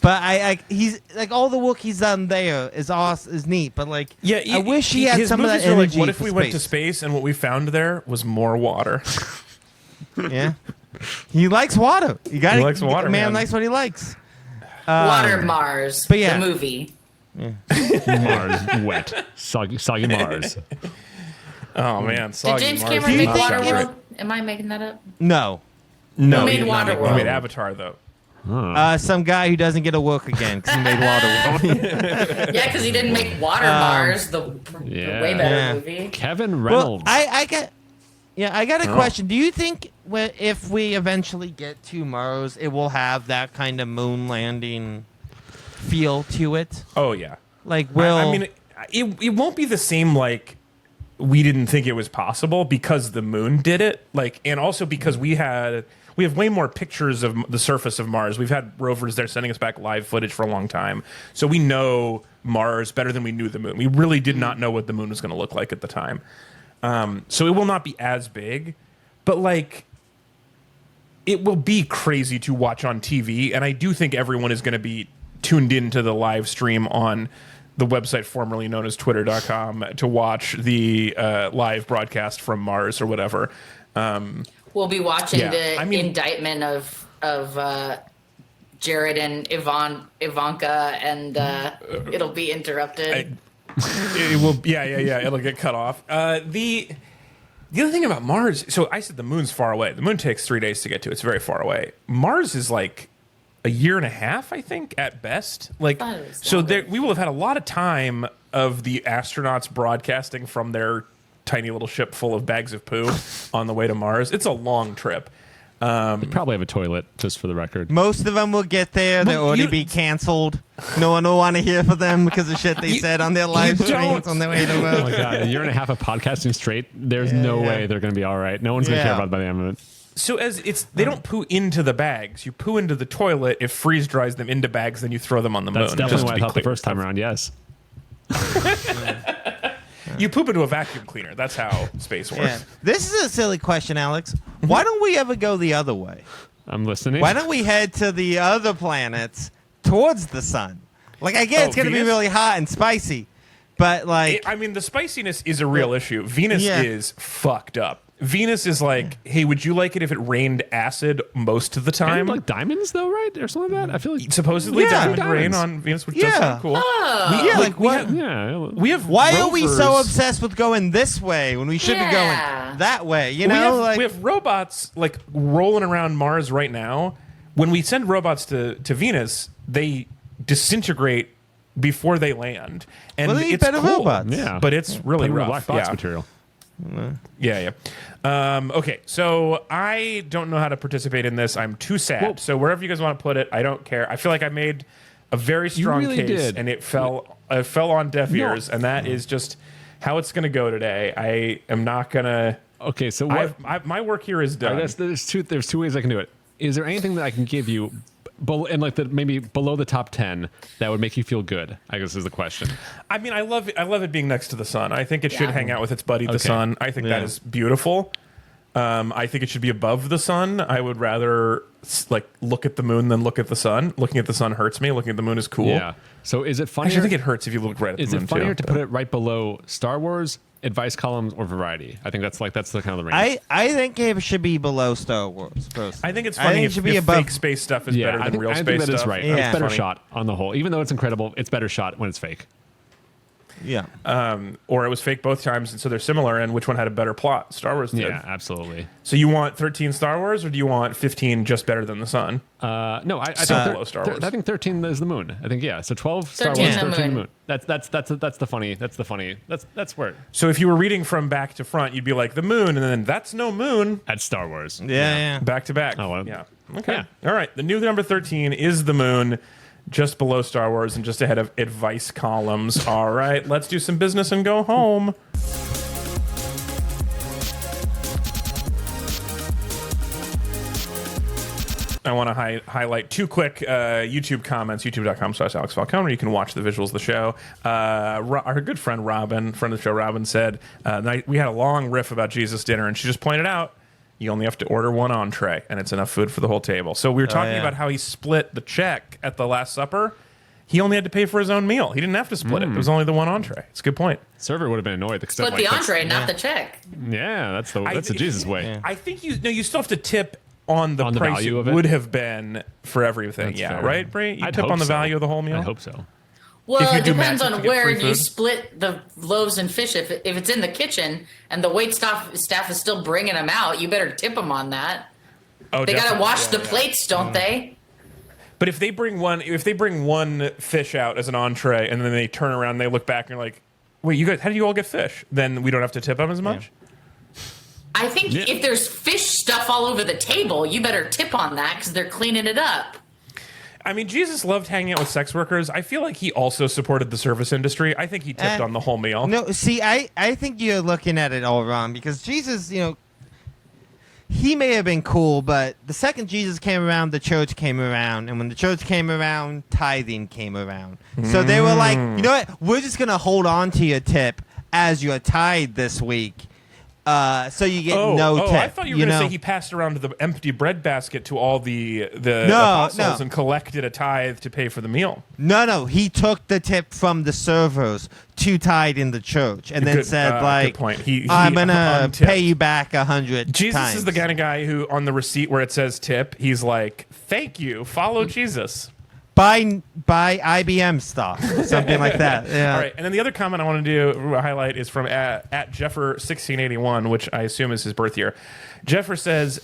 But he's like, all the work he's done there is awesome, is neat. But like, Yeah, I wish he had his some of that movies are like, energy. what if for we space? went to space and what we found there was more water? Yeah, he likes water. He likes water, Man man. likes what he likes. Water Mars, but yeah. the movie. Mars, wet, soggy Mars. Oh man, Did Soggy James Mars. Cameron Do you make think Waterworld? Am I making that up? No, No, Who made he did not make- Waterworld? He made Avatar though. some guy who doesn't get to work again because he made Waterworld. Yeah, because he didn't make Water Mars, the way better Yeah. movie. Kevin Well, Reynolds. I got a question. Do you think if we eventually get to Mars, it will have that kind of moon landing feel to it? Oh yeah. Like, I mean, it won't be the same. Like, we didn't think it was possible because the moon did it. Like, and also because we have way more pictures of the surface of Mars. We've had rovers there sending us back live footage for a long time, so we know Mars better than we knew the moon. We really did not know what the moon was going to look like at the time. So it will not be as big, but like, it will be crazy to watch on TV. And I do think everyone is going to be tuned into the live stream on the website formerly known as twitter.com to watch the live broadcast from Mars or whatever. We'll be watching Yeah, the I mean- indictment of Jared and Ivanka, and it'll be interrupted. It will, yeah, it'll get cut off. The other thing about Mars, so I said the moon's far away. The moon takes 3 days to get to. It's very far away. Mars is like a year and a half, I think, at best. Like, thought it was so longer. we will have had a lot of time of the astronauts broadcasting from their tiny little ship full of bags of poo on the way to Mars. It's a long trip. They probably have a toilet, just for the record. most of them will get there. They'll already be canceled. No one will want to hear from them because of shit they said on their live streams on their way to Oh my Mars. god, a year and a half of podcasting straight. There's no way they're going to be all right. No one's going to care Yeah. about it by the end of it. So they don't poo into the bags. You poo into the toilet. It freeze dries them into bags. Then you throw them on the That's moon. definitely just what to I be thought the clear. first time around. Yes. You poop into a vacuum cleaner. That's how space works. Yeah. This is a silly question, Alex. Why don't we ever go the other way? I'm listening. Why don't we head to the other planets towards the sun? Like, I get Oh, it's going to be Venus? really hot and spicy, but like, I mean, the spiciness is a real issue. Venus Yeah. is fucked up. Venus is like, hey, would you like it if it rained acid most of the time? And like diamonds though, right, or something like that? I feel like Supposedly Yeah. diamond rain Diamonds. on Venus, which does Yeah. sound cool. Oh. yeah, like what? yeah. We have Why are we so rovers- obsessed with going this way when we should be Yeah. going that way? You know, we have robots like rolling around Mars right now. When we send robots to Venus, they disintegrate before they land, and Well, they need it's better cool. robots. Yeah. But it's really Put 'em in rough. black box yeah. material. Yeah. Okay, so I don't know how to participate in this. I'm too sad. Well- so wherever you guys want to put it, I don't care. I feel like I made a very strong really case, did. and it fell on deaf ears, and that is just how it's going to go today. I am not going to. Okay, so what? My work here is done. I guess there's two ways I can do it. Is there anything that I can give you, and like maybe below the top 10 that would make you feel good? I guess is the question. I mean, I love it being next to the sun. I think it should Yeah. hang out with its buddy, the Okay. sun. I think that Yeah. is beautiful. I think it should be above the sun. I would rather look at the moon than look at the sun. Looking at the sun hurts me. Looking at the moon is cool. Yeah. So is it funnier? Actually, I think it hurts if you look right at Is the moon it funnier too. to put it right below Star Wars advice columns, or variety. I think that's the kind of the range. I think it should be below Star Wars. I think it's funny if fake space stuff is better than real space stuff. I think that is right. Yeah. It's better shot on the whole. Even though it's incredible, it's better shot when it's fake. Yeah. Or it was fake both times, and so they're similar. And which one had a better plot? Star Wars did. Yeah, absolutely. So you want 13 Star Wars, or do you want 15 just better than the sun? No, I So think below Star Wars. I think 13 is the moon. I think yeah. So 12 Star 13 Wars, the 13 the moon. moon. That's where So if you were reading from back to front, you'd be like the moon, and then that's no moon. at Star Wars. Yeah. Back to back. Oh, well, yeah. Okay. yeah. All right. The new number 13 is the moon, just below Star Wars and just ahead of advice columns. All right. Let's do some business and go home. I want to highlight two quick YouTube comments, youtube.com/Alex Falcone, where you can watch the visuals of the show. Our good friend Robin, friend of the show, Robin said, we had a long riff about Jesus dinner, and she just pointed out, you only have to order one entree, and it's enough food for the whole table. So we were talking about how he split the check at the Last Supper. He only had to pay for his own meal. He didn't have to split it. It was only the one entree. It's a good point. Server would have been annoyed. Split the entree, not the check. Yeah, that's the Jesus way. Yeah. I think you still have to tip on the price value it of it? would have been for everything. That's yeah, fair. right, Bri? You I'd tip hope on the so. value of the whole meal? I hope so. Well, If you it do depends magic on to get where free you food? split the loaves and fish. If it's in the kitchen and the wait staff is still bringing them out, you better tip them on that. Oh, They got to definitely. wash Yeah, the yeah. plates, don't they? But if they bring one fish out as an entree and then they turn around and they look back and you're like, wait, you guys, how do you all get fish? Then we don't have to tip them as much? I think if there's fish stuff all over the table, you better tip on that because they're cleaning it up. I mean, Jesus loved hanging out with sex workers. I feel like he also supported the service industry. I think he tipped on the whole meal. No, see, I think you're looking at it all wrong because Jesus, he may have been cool, but the second Jesus came around, the church came around. And when the church came around, tithing came around. So they were like, you know what? We're just going to hold on to your tip as your tithe this week. So you get no tip. I thought you were going to know? say he passed around the empty bread basket to all the No, apostles no. and collected a tithe to pay for the meal. No. He took the tip from the servers to tithe in the church and then Good- said, good point. He I'm going to untipped. pay you back 100 Jesus times. is the kind of guy who, on the receipt where it says tip, he's like, thank you, follow Jesus. Buy IBM stock, something like that. Yeah. All right, and then the other comment I want to highlight is from at Jeffer1681, which I assume is his birth year. Jeffer says,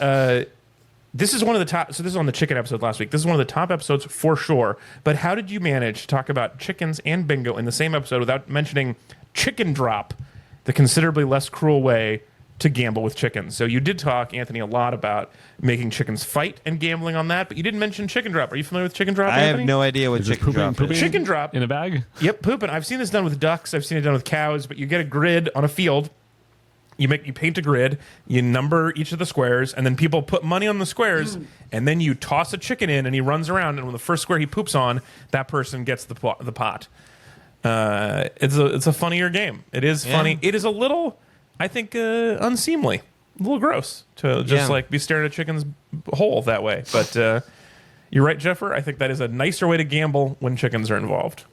this is one of the top, so this is on the chicken episode last week. This is one of the top episodes for sure, but how did you manage to talk about chickens and bingo in the same episode without mentioning chicken drop, the considerably less cruel way to gamble with chickens? So you did talk, Anthony, a lot about making chickens fight and gambling on that, but you didn't mention chicken drop. Are you familiar with chicken drop, I Anthony? have no idea what Is this chicken drop pooping is. Chicken drop. in a bag. Yep, pooping. I've seen this done with ducks. I've seen it done with cows. But you get a grid on a field. You paint a grid. You number each of the squares, and then people put money on the squares, and then you toss a chicken in, and he runs around. And when the first square he poops on, that person gets the pot. It's a funnier game. It is funny. It is a little, I think, unseemly, a little gross to just be staring at a chicken's hole that way. But you're right, Jeffer. I think that is a nicer way to gamble when chickens are involved.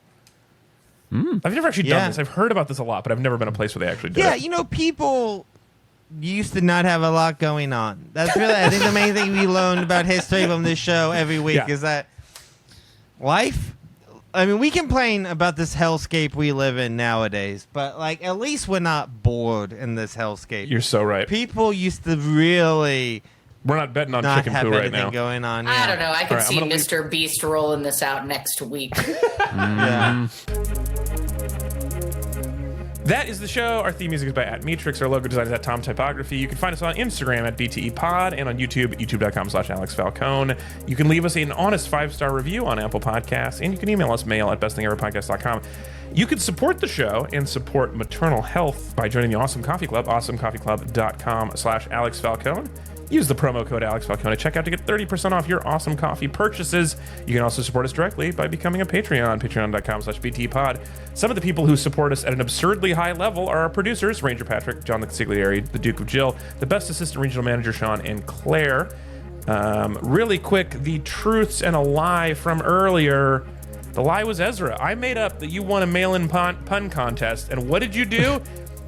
I've never actually done this. I've heard about this a lot, but I've never been a place where they actually do it. People used to not have a lot going on. That's really, I think, the main thing we learned about history from this show every week is that life. I mean, we complain about this hellscape we live in nowadays, but at least we're not bored in this hellscape. You're so right. People used to really We're not betting on not chicken have poo right anything now. going on. I don't know. I can right, I'm see gonna leave- Mr. Beast rolling this out next week. Yeah. That is the show. Our theme music is by @Metrix. Our logo design is @Tom Typography. You can find us on Instagram @BTE Pod and on YouTube at youtube.com/Alex Falcone. You can leave us an honest 5-star review on Apple Podcasts, and you can email us mail @bestthingeverpodcast.com. You can support the show and support maternal health by joining the Awesome Coffee Club, awesomecoffeeclub.com/Alex Falcone. Use the promo code Alex Falcone at checkout to get 30% off your awesome coffee purchases. You can also support us directly by becoming a Patreon, patreon.com/BTPod. Some of the people who support us at an absurdly high level are our producers, Ranger Patrick, John the Consigliere, the Duke of Jill, the best assistant regional manager, Sean, and Claire. Really quick, the truths and a lie from earlier. The lie was Ezra. I made up that you won a mail-in pun contest, and what did you do?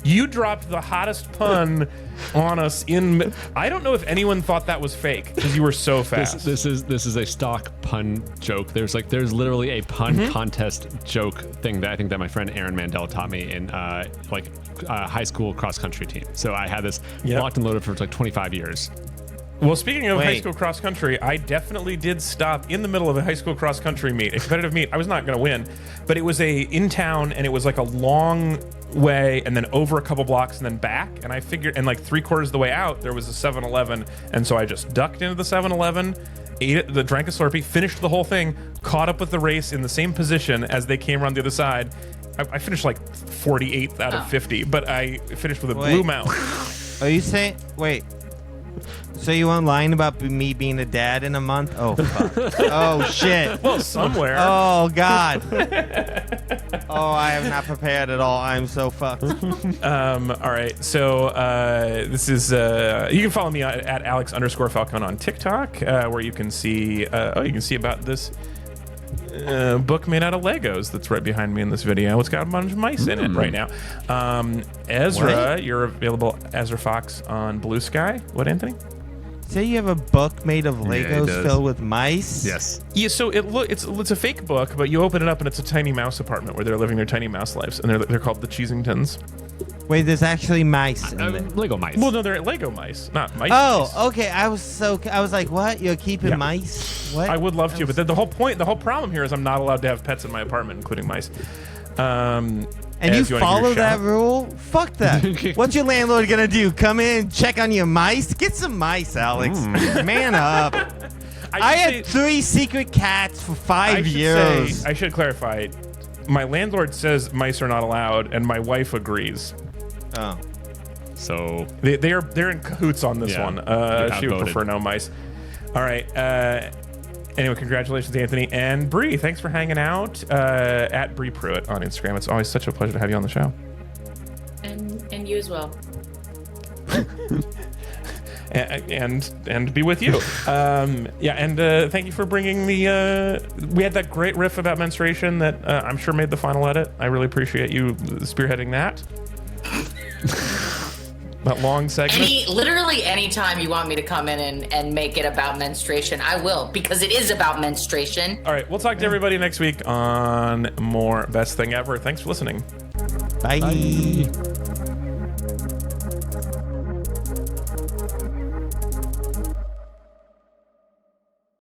You dropped the hottest pun on us in. I don't know if anyone thought that was fake because you were so fast. This is a stock pun joke. There's literally a pun contest joke thing that I think that my friend Aaron Mandel taught me in high school cross country team. So I had this locked and loaded for like 25 years. Well, speaking of high school cross country, I definitely did stop in the middle of a high school cross country meet, a competitive meet. I was not going to win, but it was in town, and it was like a long way, and then over a couple blocks, and then back. And I figured, and like 3/4 of the way out, there was a 7-Eleven, and so I just ducked into the 7-Eleven, ate it, drank a Slurpee, finished the whole thing, caught up with the race in the same position as they came around the other side. I finished like 48th out of 50, but I finished with a blue mouth. Are you saying? Wait. So you weren't lying about me being a dad in a month? Oh, fuck. Oh, shit. Well, somewhere. Oh, God. Oh, I am not prepared at all. I'm so fucked. All right. So this is, you can follow me at Alex_Falcon on TikTok, where you can see, you can see about this book made out of Legos that's right behind me in this video. It's got a bunch of mice in it right now. Ezra, you're available, Ezra Fox on Blue Sky. What, Anthony? Say you have a book made of Legos filled with mice? Yes. Yeah, so it's a fake book, but you open it up and it's a tiny mouse apartment where they're living their tiny mouse lives, and they're called the Cheesingtons. Wait, there's actually mice in there. Lego mice. Well, no, they're Lego mice, not mice. Oh, okay. I was like, what? You're keeping mice? What? I would love to, but the whole problem here is I'm not allowed to have pets in my apartment, including mice. And you follow that rule? Fuck that. What's your landlord gonna do? Come in, check on your mice? Get some mice, Alex. Man up. I had 3 secret cats for 5 years. I should clarify. My landlord says mice are not allowed, and my wife agrees. Oh. So they're in cahoots on this one. She would prefer no mice. All right. Anyway, congratulations, Anthony and Bri. Thanks for hanging out at Bri Pruett on Instagram. It's always such a pleasure to have you on the show. And you as well. and be with you. And thank you for bringing the. We had that great riff about menstruation that I'm sure made the final edit. I really appreciate you spearheading that. That long segment. Literally anytime you want me to come in and make it about menstruation, I will, because it is about menstruation. All right, we'll talk to everybody next week on more Best Thing Ever. Thanks for listening. Bye.